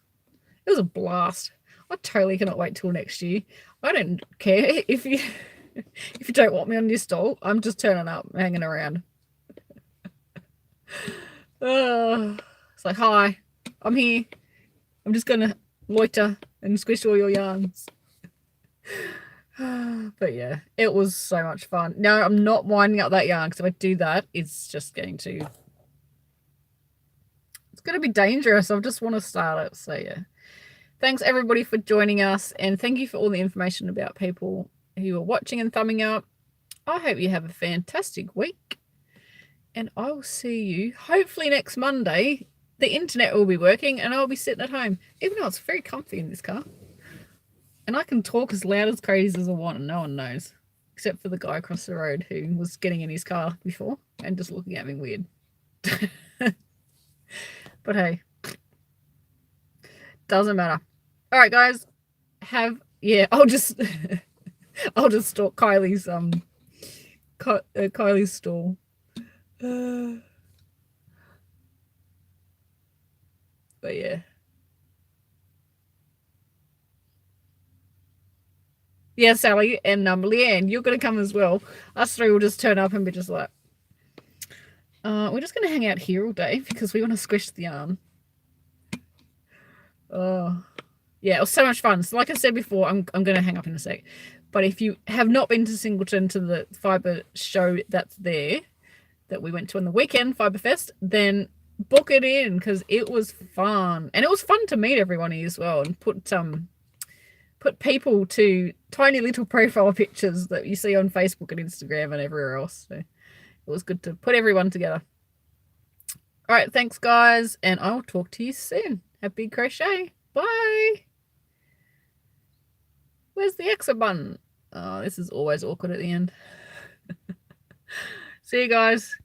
a blast. I totally cannot wait till next year. I don't care if you If you don't want me on your stall, I'm just turning up, hanging around. It's like, hi, I'm here. I'm just going to loiter and squish all your yarns. But yeah, it was so much fun. No, I'm not winding up that yarn, because if I do that, it's just going to... It's going to be dangerous. I just want to start it. So yeah. Thanks everybody for joining us, and thank you for all the information about people who are watching and thumbing up. I hope you have a fantastic week, and I will see you hopefully next Monday. The internet will be working and I'll be sitting at home, even though it's very comfy in this car. And I can talk as loud as crazy as I want and no one knows, except for the guy across the road who was getting in his car before and just looking at me weird. But hey, doesn't matter. All right, guys, I'll just stalk Kylie's Kylie's stall. But yeah. Yeah, Sally and Leanne, you're gonna come as well. Us three will just turn up and be just like, we're just gonna hang out here all day because we want to squish the yarn. Oh, yeah, it was so much fun. So like I said before, I'm gonna hang up in a sec. But if you have not been to Singleton to the fiber show that's there, that we went to on the weekend, Fiberfest, then book it in because it was fun. And it was fun to meet everyone here as well and put people to tiny little profile pictures that you see on Facebook and Instagram and everywhere else. So it was good to put everyone together. All right, thanks guys, and I'll talk to you soon. Happy crochet. Bye. Where's the exit button? Oh, this is always awkward at the end. See you guys.